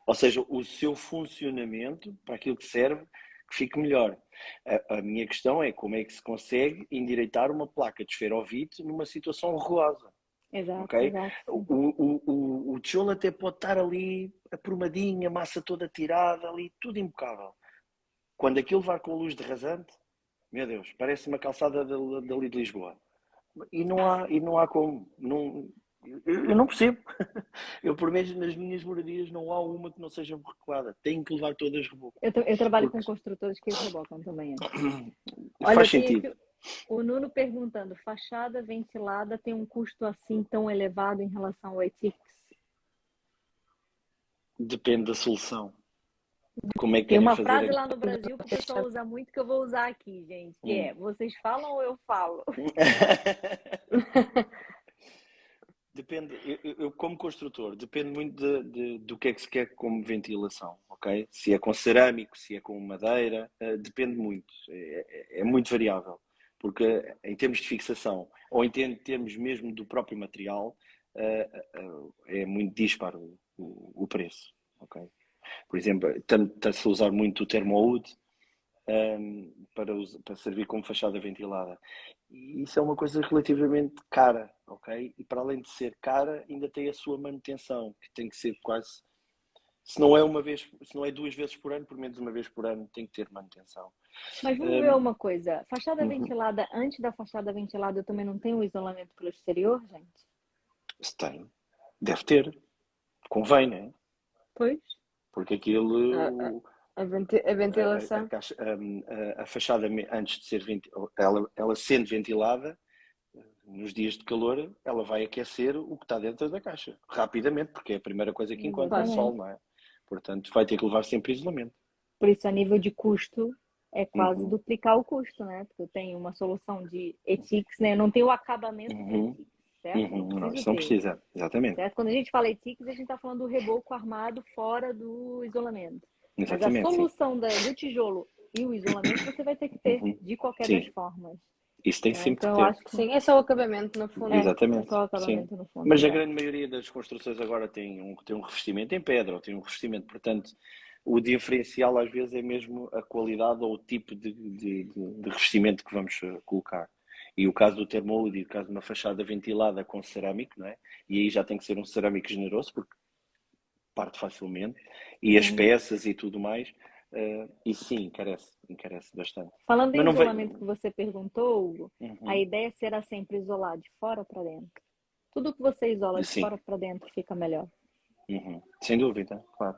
ou seja, o seu funcionamento para aquilo que serve, que fique melhor. A minha questão é como é que se consegue endireitar uma placa de esferovite numa situação rugosa, Exato, ok? exato. O tijolo até pode estar ali aprumadinho, a massa toda tirada ali, tudo impecável. Quando aquilo vai com a luz de rasante, meu Deus, parece uma calçada dali de Lisboa. E não há como. Não, eu não percebo. Eu, por menos nas minhas moradias, não há uma que não seja recuada. Tenho que levar todas reboco. Eu trabalho com Porque construtores que eles rebocam também. Olha, faz eu tenho sentido. aqui o Nuno perguntando: fachada ventilada tem um custo assim tão elevado em relação ao ETICS? Depende da solução. Como é que Tem querem uma fazer frase a... lá no Brasil que o pessoal usa muito que eu vou usar aqui, gente, que Hum. é: vocês falam ou eu falo? Depende, como construtor, depende muito do que é que se quer como ventilação, ok? Se é com cerâmico, se é com madeira, depende muito, é muito variável, porque em termos de fixação, ou em termos mesmo do próprio material, é muito disparo o preço, ok? Por exemplo, está-se a usar muito o Thermowood, para servir como fachada ventilada. E isso é uma coisa relativamente cara, ok? E para além de ser cara, ainda tem a sua manutenção, que tem que ser quase, se não é uma vez, se não é 2 vezes por ano, por menos uma vez por ano tem que ter manutenção. Mas vamos ver Um, uma coisa: fachada uhum. ventilada, antes da fachada ventilada, eu também não tenho um isolamento pelo exterior, gente? Se tem, deve ter, convém, né? Pois. Porque Ah, aquilo, A ventilação. A fachada, antes de ser ela sendo ventilada, nos dias de calor, ela vai aquecer o que está dentro da caixa, rapidamente, porque é a primeira coisa que encontra o sol, Exatamente. não é? Portanto, vai ter que levar sempre isolamento. Por isso, a nível de custo, é quase Uhum, duplicar o custo, né? Porque eu tenho uma solução de ETICS, né? Eu não tenho o acabamento de uhum, ETICS, certo? Não não, preciso isso não ter, precisa, exatamente, certo? Quando a gente fala ETICS, a gente está falando do reboco armado fora do isolamento. Mas a exatamente, sim. solução do tijolo e o isolamento você vai ter que ter, Uhum, de qualquer das sim, formas, isso tem né? sempre Então, que eu ter. acho que Sim, é só o acabamento, no fundo. é Exatamente, só o sim. acabamento no fundo, Mas a exato. grande maioria das construções agora tem um revestimento em pedra ou tem um revestimento, portanto, o diferencial às vezes é mesmo a qualidade ou o tipo de revestimento que vamos colocar. E o caso do termolud e o caso de uma fachada ventilada com cerâmico, não é? E aí já tem que ser um cerâmico generoso, porque parte facilmente, e as Sim. peças e tudo mais, e sim, encarece bastante. Falando Mas em não isolamento vem. que você perguntou, Hugo, a Uhum. ideia será sempre isolar de fora para dentro. Tudo que você isola de Sim, fora para dentro fica melhor. uhum. Sem dúvida, claro.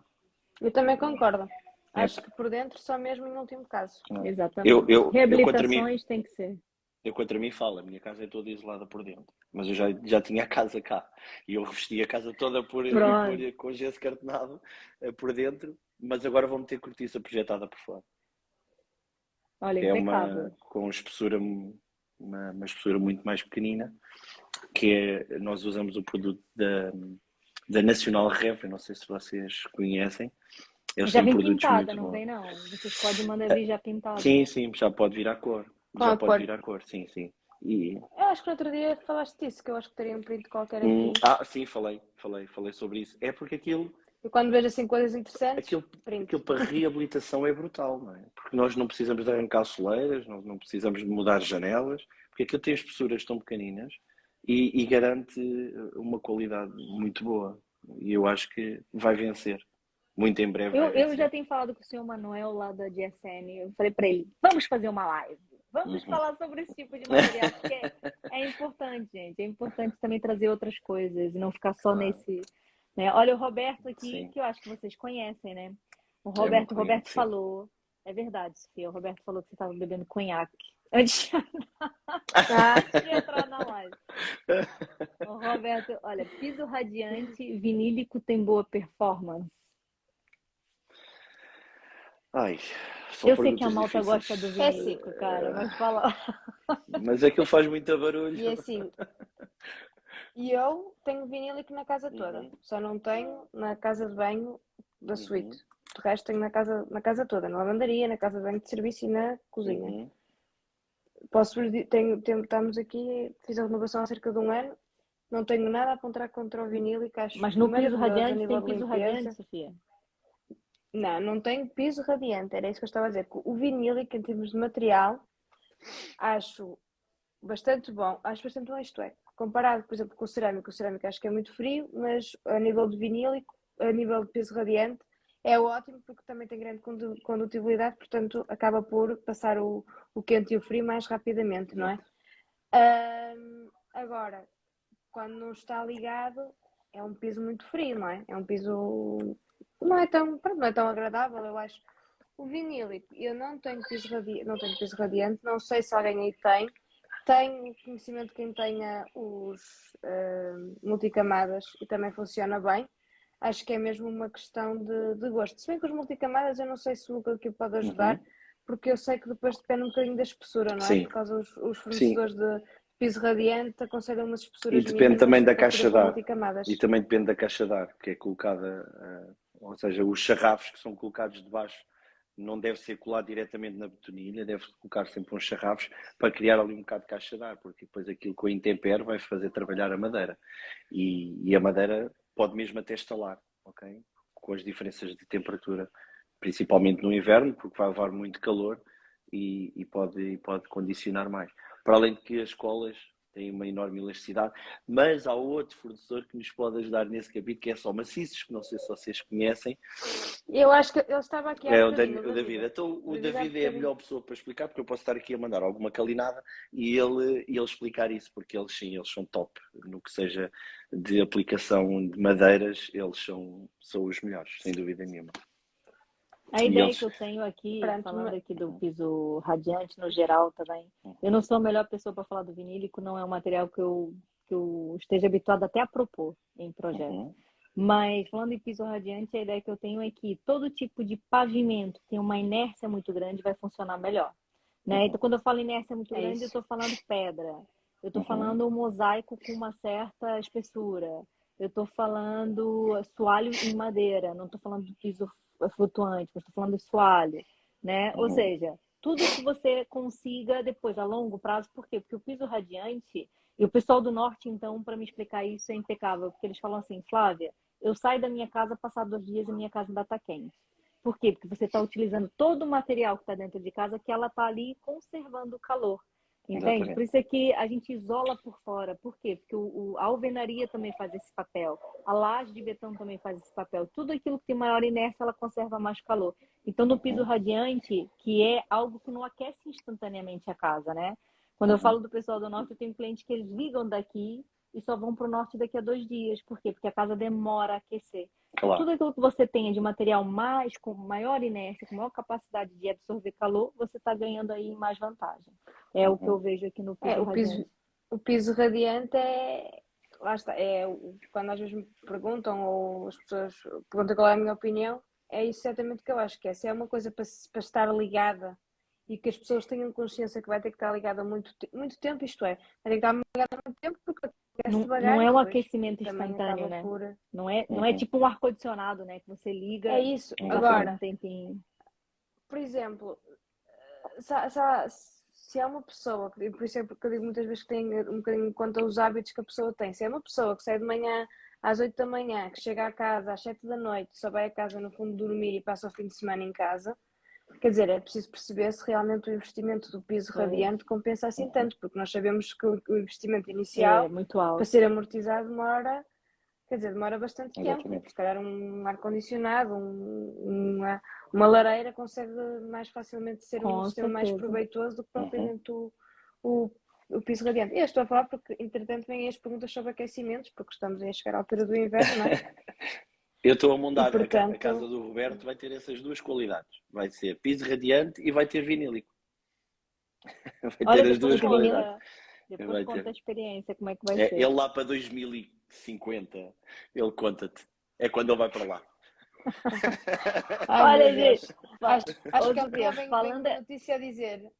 Eu também concordo. É, Acho que por dentro só mesmo em último caso. é. Eu, Exatamente. eu, eu contra mim, Reabilitações tem que ser. eu contra mim falo, a minha casa é toda isolada por dentro, mas eu já tinha a casa cá e eu revesti a casa toda Pronto. com gesso cartonado por dentro, mas agora vou meter cortiça projetada por fora, Olha, que é uma impecável. com espessura, uma espessura muito mais pequenina, que é, nós usamos o produto da Nacional Rev, eu não sei se vocês conhecem, eles Já têm vem produtos pintada, muito não bons. vem não. Vocês podem mandar vir já pintada. Sim, sim, já pode vir à cor. Com Já a pode cor. vir à cor, sim, sim. E, Eu acho que no outro dia falaste disso, que eu acho que teria um print qualquer aqui. sim, falei sobre isso. É porque Eu quando vejo assim coisas interessantes, aquilo, print. aquilo para reabilitação é brutal, não é? Porque nós não precisamos de arrancar soleiras, nós não precisamos de mudar janelas, porque aquilo tem espessuras tão pequeninas e garante uma qualidade muito boa. E eu acho que vai vencer. Muito em breve vai Eu já vencer. tenho falado com o senhor Manuel lá da GSM. Eu falei para ele, vamos fazer uma live. Vamos Uhum. falar sobre esse tipo de material, porque é importante, gente. É importante também trazer outras coisas e não ficar só Claro, nesse, né? Olha o Roberto aqui, sim. que eu acho que vocês conhecem, né? É meu O cliente, Roberto sim. falou, é verdade, Sofia, o Roberto falou que você estava bebendo conhaque antes Ah, de entrar na live. O Roberto, olha, piso radiante vinílico tem boa performance. Ai, são Eu sei que a perguntas malta difíceis. gosta do é assim. vinílico, cara, mas fala. Mas aquilo faz muito E é barulho. assim. E eu tenho vinílico na casa toda. Uhum, Só não tenho na casa de banho da suíte. uhum, De resto tenho na casa toda. Na lavandaria, na casa de banho de serviço e na cozinha. uhum, Estamos aqui, fiz a renovação há cerca de um ano. Não tenho nada a apontar contra o vinílico. Acho Mas no piso maravilhoso a radiante nível tem de piso radiante, limpeza. Sofia. Não, não tenho piso radiante. Era isso que eu estava a dizer. O vinílico, em termos de material, acho bastante bom. Acho bastante bom, isto é. Comparado, por exemplo, com o cerâmico acho que é muito frio, mas a nível de vinílico, a nível de piso radiante, é ótimo porque também tem grande condutibilidade, portanto acaba por passar o quente e o frio mais rapidamente, não é? exato. Agora, quando não está ligado, é um piso muito frio, não é? É um piso. Pronto, não é tão agradável, eu acho. O vinílico, eu não tenho piso radiante, não sei se alguém aí tem. Tenho conhecimento de quem tenha os multicamadas e também funciona bem. Acho que é mesmo uma questão de gosto. Se bem que os multicamadas eu não sei se o que pode ajudar, Uhum, porque eu sei que depois depende um bocadinho da espessura, não é? sim, Por causa os sim. fornecedores de piso radiante aconselham umas E espessuras depende também mínimas da para fazer caixa de com ar. E multicamadas. também depende da caixa de ar que é colocada, ou seja, os charrafos que são colocados debaixo não deve ser colado diretamente na betonilha, deve colocar sempre uns charrafos para criar ali um bocado de caixa de ar, porque depois aquilo com o intempério vai fazer trabalhar a madeira. E a madeira pode mesmo até estalar, ok? Com as diferenças de temperatura, principalmente no inverno, porque vai levar muito calor e pode condicionar mais. Para além de que as escolas têm uma enorme elasticidade, mas há outro fornecedor que nos pode ajudar nesse capítulo, que é só maciços, que não sei se vocês conhecem, Eu acho que ele estava aqui há é o bocadinho, o David. David. Então, O o David há David é a bocadinho. melhor pessoa para explicar, porque eu posso estar aqui a mandar alguma calinada e ele explicar isso, porque eles sim, eles são top no que seja de aplicação de madeiras, eles são os melhores, sem dúvida nenhuma. A E ideia que eles. eu tenho aqui, Pronto, falando aqui do piso radiante no geral também, eu não sou a melhor pessoa para falar do vinílico, não é um material que eu esteja habituada até a propor em projeto. Uhum, Mas falando em piso radiante, a ideia que eu tenho é que todo tipo de pavimento que tem uma inércia muito grande vai funcionar melhor, né? Então, uhum, quando eu falo inércia muito é grande, eu isso. estou falando pedra, eu estou uhum, falando um mosaico com uma certa espessura, eu estou falando assoalho em madeira, não estou falando de piso flutuante, mas estou falando de assoalho, né? Ou uhum, seja, tudo que você consiga depois a longo prazo, por quê? Porque o piso radiante, e o pessoal do norte, então, para me explicar isso é impecável, porque eles falam assim, Flávia, eu saio da minha casa, passar 2 dias e minha casa ainda está quente. Por quê? Porque você está utilizando todo o material que está dentro de casa, que ela está ali conservando o calor. Entende? Por exatamente. isso é que a gente isola por fora. Por quê? Porque a alvenaria também faz esse papel. A laje de betão também faz esse papel. Tudo aquilo que tem maior inércia, ela conserva mais calor. Então, no piso Uhum, radiante, que é algo que não aquece instantaneamente a casa, né? Quando eu uhum, falo do pessoal do norte, eu tenho clientes que eles ligam daqui e só vão para o norte daqui a 2 dias. Por quê? Porque a casa demora a aquecer. Então, claro. tudo aquilo que você tenha de material mais, com maior inércia, com maior capacidade de absorver calor, você está ganhando aí em mais vantagem. É o que eu Uhum, vejo aqui no É, piso radiante. o piso radiante é. Lá está, quando às vezes me perguntam, ou as pessoas perguntam qual é a minha opinião, é isso exatamente que eu acho que é. Se é uma coisa para estar ligada e que as pessoas tenham consciência que vai ter que estar ligada muito tempo, isto é, vai ter que estar ligada muito tempo porque aquece Não devagar e é um depois aquecimento também instantâneo, acaba né? por. Não é uhum, tipo um ar-condicionado, né? Que você É liga isso. e passado exatamente. um tempinho. Por exemplo, se é uma pessoa, e por isso é porque eu digo muitas vezes que tem um bocadinho quanto aos hábitos que a pessoa tem. Se é uma pessoa que sai de manhã às 8 da manhã, que chega a casa às 7 da noite, só vai a casa no fundo dormir e passa o fim de semana em casa, quer dizer, é preciso perceber se realmente o investimento do piso Pois, radiante compensa assim Uhum, tanto, porque nós sabemos que o investimento é inicial muito para alto. ser amortizado demora. Quer dizer, demora bastante tempo. exatamente. Se calhar um ar-condicionado, uma lareira consegue mais facilmente ser um Com sistema mais certeza. proveitoso do que Uhum. propriamente o, o piso radiante. Eu estou a falar porque, entretanto, vêm as perguntas sobre aquecimentos, porque estamos a chegar à altura do inverno, não é? Eu estou a E, montar a portanto, casa do Roberto, vai ter essas duas qualidades. Vai ser piso radiante e vai ter vinílico. Vai ter Olha, as depois duas qualidades. depois Vai conta ter. a experiência, como é que vai Ele ser. lá para 2050, ele conta-te. É quando ele vai para lá. ai meu Olha, gente, Deus, acho ô que amanhã Sofia, vem falando. uma notícia a dizer.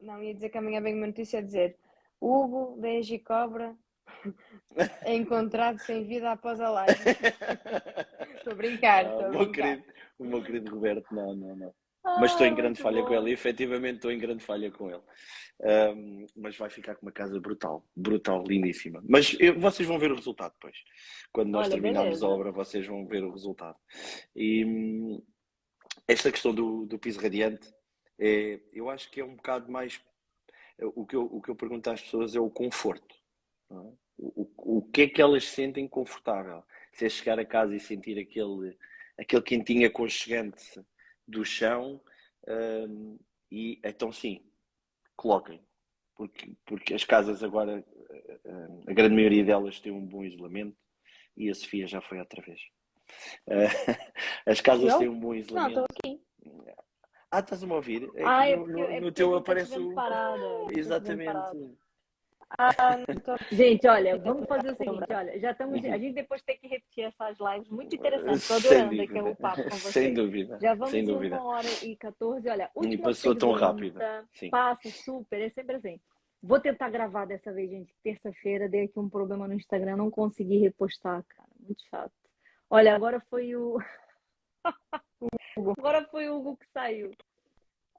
Não, ia dizer que amanhã vem uma notícia a dizer Hugo da Engie Cobra é encontrado sem vida após a live. Estou a brincar, Não, estou a brincar. o meu querido Roberto, não, não, não. Mas estou Ai, em grande muito falha com ele, bom. e efetivamente estou em grande falha com ele. Mas vai ficar com uma casa brutal, brutal, lindíssima. Mas vocês vão ver o resultado depois. Quando nós Olha, terminarmos a beleza. obra, vocês vão ver o resultado. E esta questão do piso radiante, eu acho que é um bocado mais. O que eu pergunto às pessoas é o conforto. Não é? O que é que elas sentem confortável? Se é chegar a casa e sentir aquele quentinho aconchegante do chão, e então sim, coloquem. Porque as casas agora, a grande maioria delas tem um bom isolamento e a Sofia já foi outra vez. Eh, As casas têm Eu? um bom Não, estou isolamento. aqui. Ah, estás-me a ouvir? É que Ah, é no, porque, no, é no porque a teu gente tá aparece chovendo o. parada. A gente tá chovendo Exatamente. parada. Ah, não estou a Gente, olha, perceber. vamos fazer o seguinte, olha, já estamos, a Uhum. gente depois tem que repetir essas lives muito interessantes, estou Sem adorando aqui dúvida, o papo com sem vocês. dúvida, Já sem vamos em dúvida. 1h14, olha, E última passou tão rápido. pergunta, Sim. passa super, é sempre assim. Vou tentar gravar dessa vez, gente, terça-feira, dei aqui um problema no Instagram, não consegui repostar, cara, muito chato. Olha, agora foi o Hugo que saiu.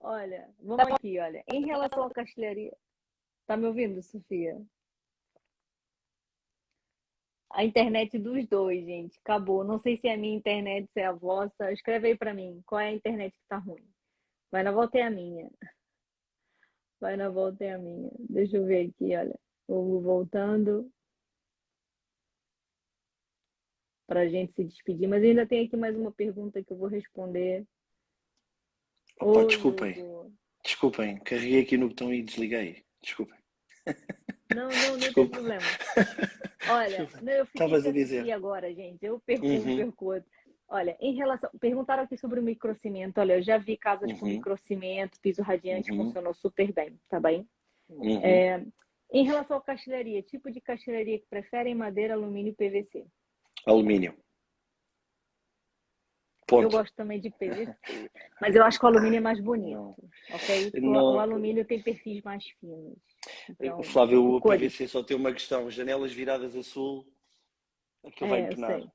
Olha, vamos aqui, olha, em relação à castelharia, tá me ouvindo, Sofia? A internet dos dois, gente. Acabou. Não sei se é a minha internet, se é a vossa. Escreve aí pra mim. Qual é a internet que tá ruim? Vai na volta é a minha. Vai na volta é a minha. Deixa eu ver aqui, olha. Vou voltando pra gente se despedir. Mas ainda tem aqui mais uma pergunta que eu vou responder. Opa, Oi, desculpem, Hugo. desculpem, carreguei aqui no botão e desliguei. Desculpem, Não, não, não tem desculpa. problema. Olha, Desculpa. não, eu fiquei Estavas sem a dizer. assistir agora, gente. Eu perco um, Uhum. perco outro. Olha, em relação. Perguntaram aqui sobre o microcimento. Olha, eu já vi casas com Uhum, microcimento, piso radiante, uhum, funcionou super bem, tá bem? uhum. Em relação à castelharia, tipo de castelharia que preferem, madeira, alumínio e PVC. Alumínio. Eu Ponto. gosto também de PVC, mas eu acho que o alumínio é mais bonito, Não. ok? Porque o Não. alumínio tem perfis mais finos. Então, e Flávio, o cores. PVC só tem uma questão: janelas viradas a sul, aquilo vai Eu empenar. sei.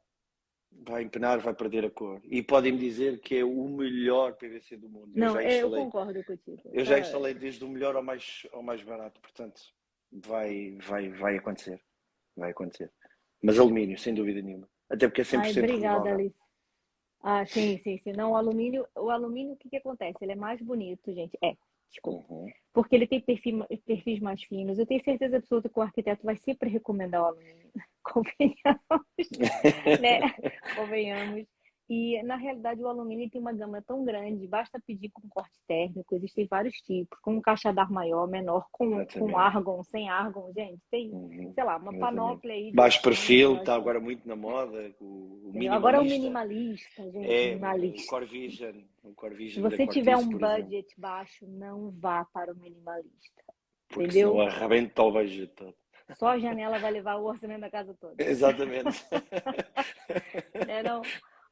Vai empenar, vai perder a cor. E podem-me dizer que é o melhor PVC do mundo. Não, eu concordo contigo. Eu já instalei desde o melhor ao mais barato, portanto, vai acontecer. Vai acontecer. Mas alumínio, sem dúvida nenhuma. Até porque é cem por Ai, cento obrigada, renovável. Alice. Ah, sim, sim, sim. Não, o alumínio, o que que acontece? Ele é mais bonito, gente. Desculpa. Uhum. Porque ele tem perfis mais finos. Eu tenho certeza absoluta que o arquiteto vai sempre recomendar o alumínio. Convenhamos, né? Convenhamos. E, na realidade, o alumínio tem uma gama tão grande, basta pedir com corte térmico, existem vários tipos, com um caixa d'ar maior, menor, com Exatamente. argon, sem argon, gente, tem, Uhum. sei lá, uma Exatamente. panóplia aí de Baixo opções, eu perfil, está acho. agora muito na moda, o Entendeu? Agora é o minimalista. minimalista, gente, É minimalista. O Core Se Vision da você tiver Cortice, um por exemplo. budget baixo, não vá para o minimalista, Porque senão entendeu? arrebenta o beijo todo. Só a janela vai levar o orçamento da casa toda, Exatamente. né não?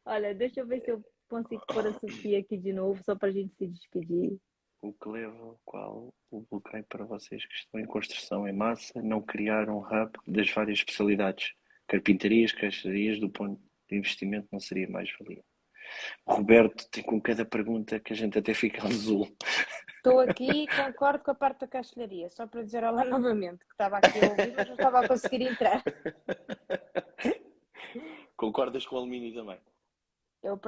Olha, deixa eu ver se eu consigo pôr a Sofia aqui de novo, só para a gente se despedir. O que leva ao qual o bloqueio para vocês que estão em construção em massa não criar um hub das várias especialidades. Carpintarias, caixarias, do ponto de investimento não seria mais-valia. Roberto tem com cada pergunta que a gente até fica azul. Estou aqui e concordo com a parte da castelharia, só para dizer olá novamente, que estava aqui a ouvir, mas não estava a conseguir entrar. Concordas com o alumínio também?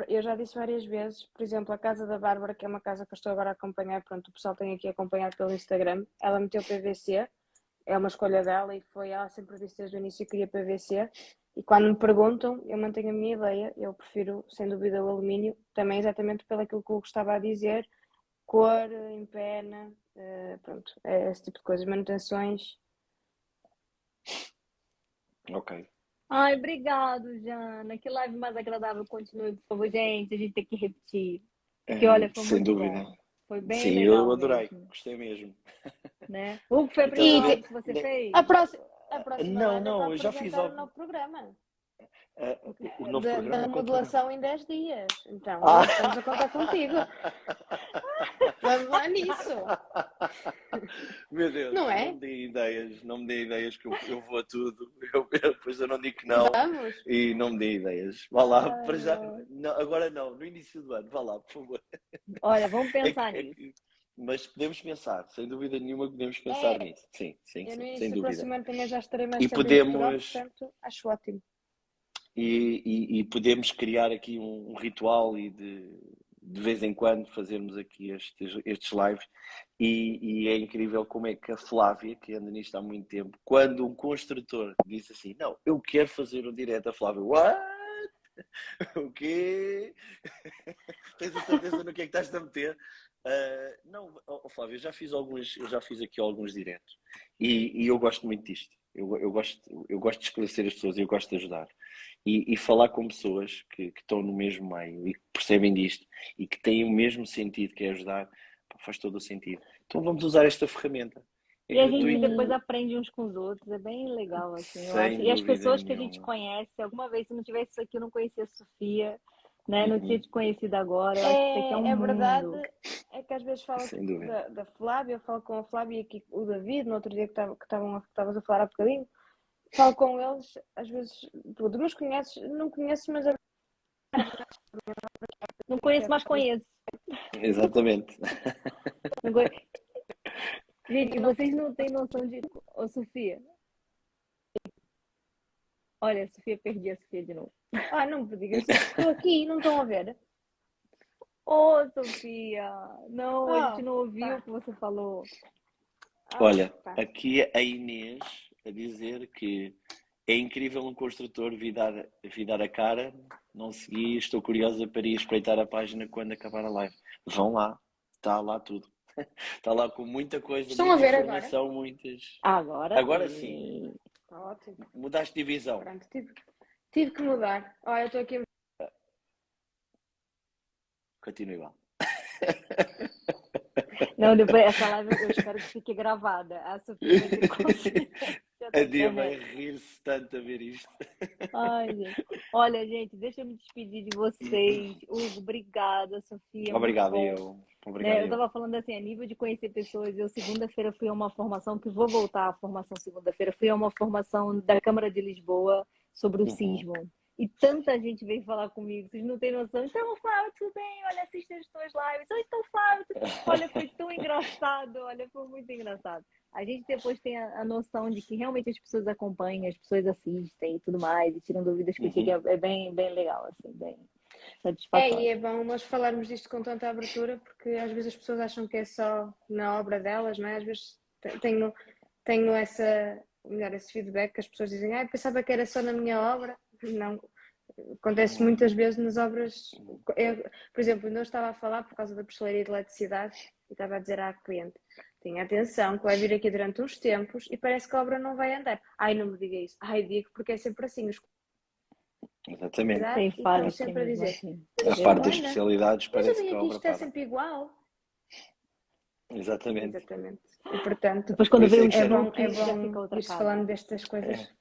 Eu já disse várias vezes, por exemplo, a casa da Bárbara, que é uma casa que eu estou agora a acompanhar, pronto, o pessoal tem aqui acompanhado pelo Instagram, ela meteu PVC, é uma escolha dela e foi, ela sempre disse desde o início que queria PVC, e quando me perguntam, eu mantenho a minha ideia, eu prefiro, sem dúvida, o alumínio, também exatamente pelo aquilo que o Hugo estava a dizer, cor, empena, pronto, é esse tipo de coisas, manutenções. Ok. Ai, obrigado, Jana. Que live mais agradável. Continue, por favor, gente. A gente tem que repetir. Porque, olha, foi Sem muito dúvida. bom. Foi bem Sim, eu legal adorei. mesmo, Gostei mesmo. né? Hugo, foi a Então, primeira E live que você a fez? próxima, a próxima não, live é para não, eu já fiz apresentar o algo. novo programa. O novo Da programa, qual programa? modulação em 10 dias. Então, Ah! estamos a contar contigo. Vamos lá nisso. Meu Deus, Não é? não me dê ideias, não me dê ideias que eu vou a tudo. Depois eu não digo que não Vamos. e não me dê ideias. Vá lá, para Ai, já, ai. não, agora não, no início do ano, vá lá, por favor. Olha, vamos É pensar que, é nisso. que- mas podemos pensar, sem dúvida nenhuma podemos pensar É, nisso. Sim, sim, eu no sim, sem início do dúvida. próximo ano também já estarei mais E tempo em Portugal, podemos, portanto, acho ótimo. e podemos criar aqui um ritual e de vez em quando fazermos aqui estes lives e é incrível como é que a Flávia, que anda nisto há muito tempo, quando um construtor disse assim, não, eu quero fazer um direto, a Flávia, what? O quê? Tens a certeza no que é que estás a meter? Não, Flávio, eu já fiz aqui alguns diretos e eu gosto muito disto. Eu gosto de esclarecer as pessoas, eu gosto de ajudar. E falar com pessoas que estão no mesmo meio e que percebem disto e que têm o mesmo sentido que é ajudar, pá, faz todo o sentido. Então vamos usar esta ferramenta. É E a gente depois gratuito, aprende uns com os outros. É bem legal, assim, eu acho. sem E as dúvida pessoas que a gente nenhuma. conhece, alguma vez, se não tivesse isso aqui, eu não conhecia a Sofia, né? Não tinha Uhum, te conhecido agora. Eu acho que isso aqui é um É verdade, mundo. é que às vezes falo sem dúvida. da Flávia, eu falo com a Flávia e aqui o David, no outro dia que estavas a falar há bocadinho, falo com eles, às vezes, tudo, mas conheces, não conheces, mas a Não conheço, mas conheço. Exatamente. Não conhe- Gente, vocês não têm noção de. Ô, Sofia. Olha, a Sofia, perdi a Sofia de novo. não me digas isso, estou aqui, não estão a ver? Ô, Sofia! Não, a gente Oh, não ouviu o pá, que você falou. Olha, pá. aqui a Inês a dizer que é incrível um construtor vir dar a cara. Não segui, estou curiosa para ir espreitar a página quando acabar a live. Vão lá, está lá tudo. Está lá com muita coisa, Estão a muita ver agora? informação, muitas. Agora Agora sim, sim. Ótimo, mudaste de divisão. pronto, tive que mudar. Olha, eu estou aqui Continua igual. Não, depois essa live eu espero que fique gravada. A Sofia vai ter consciência A da Dia vai internet. rir-se tanto a ver isto. Ai, gente. Olha, gente, deixa eu me despedir de vocês. Hugo, obrigada. Sofia, muito Obrigado, bom. eu. Obrigado, Né? Eu eu. tava falando assim, a nível de conhecer pessoas, eu segunda-feira fui a uma formação, que vou voltar à formação segunda-feira, fui a uma formação da Câmara de Lisboa sobre o Uhum. sismo. E tanta gente veio falar comigo, vocês não têm noção. Então, Flávio, tudo bem? Olha, assista as tuas lives. Ou então, Flávio, olha, foi tão engraçado, olha, foi muito engraçado. A gente depois tem a noção de que realmente as pessoas acompanham, as pessoas assistem e tudo mais, e tiram dúvidas contigo, Uhum. é bem, bem legal, assim, bem E satisfatório. é bom nós falarmos disto com tanta abertura, porque às vezes as pessoas acham que é só na obra delas, não é? Às vezes tenho melhor, esse feedback que as pessoas dizem, ah, eu pensava que era só na minha obra. Não, acontece muitas vezes nas obras. Por exemplo, não estava a falar por causa da pastelaria de eletricidade e estava a dizer à cliente: tenha atenção, que vai vir aqui durante uns tempos e parece que a obra não vai andar. Ai, não me diga isso. Ai, digo porque é sempre assim. Os Exatamente. cuidados Tem e estão falhas que é sempre a mesmo dizer: assim. mas A isto não parte das Verdade. anda. especialidades Mas eu parece que venho a aqui, isto obra está para. sempre igual. Exatamente. Exatamente. E portanto, Depois, Por quando isso vê é o que já. é truque, já fica bom outra ir-se casa. falando destas coisas.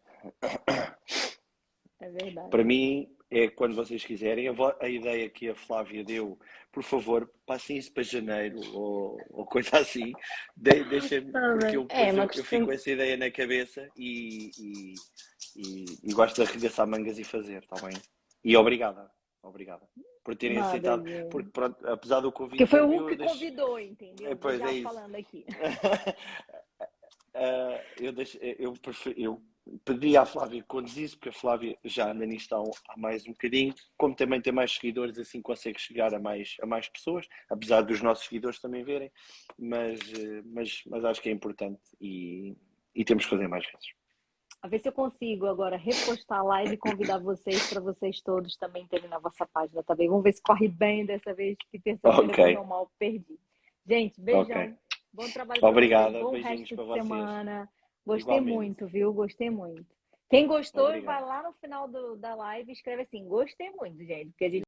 É verdade. Para mim, é quando vocês quiserem. A ideia que a Flávia deu, por favor, passem isso para janeiro ou coisa assim. Deixem-me, Tá porque bem. eu, É depois uma eu fico questão. com essa ideia na cabeça e gosto de arregaçar mangas e fazer, está bem? E obrigada, obrigada por terem Nada, aceitado, porque gente. pronto, apesar do Porque convite foi o Hugo tardio, que convidou, entendeu? Vou pois é já isso. falando aqui. Eu pedi à Flávia que conduzisse, porque a Flávia já anda nisto há mais um bocadinho, como também tem mais seguidores, assim consegue chegar a mais pessoas, apesar dos nossos seguidores também verem, mas acho que é importante e temos que fazer mais vezes. A ver se eu consigo agora repostar a live e convidar vocês para vocês todos também terem na vossa página também. Vamos ver se corre bem dessa vez, que terça-feira, Ok, bem ou mal, perdi. Gente, ok. beijão. Bom trabalho para vocês. Obrigada, Bom beijinhos resto para de vocês. semana. Gostei Igualmente. muito, viu? Gostei muito. Quem gostou, vai Obrigado. lá no final da live e escreve assim: gostei muito, gente, porque a gente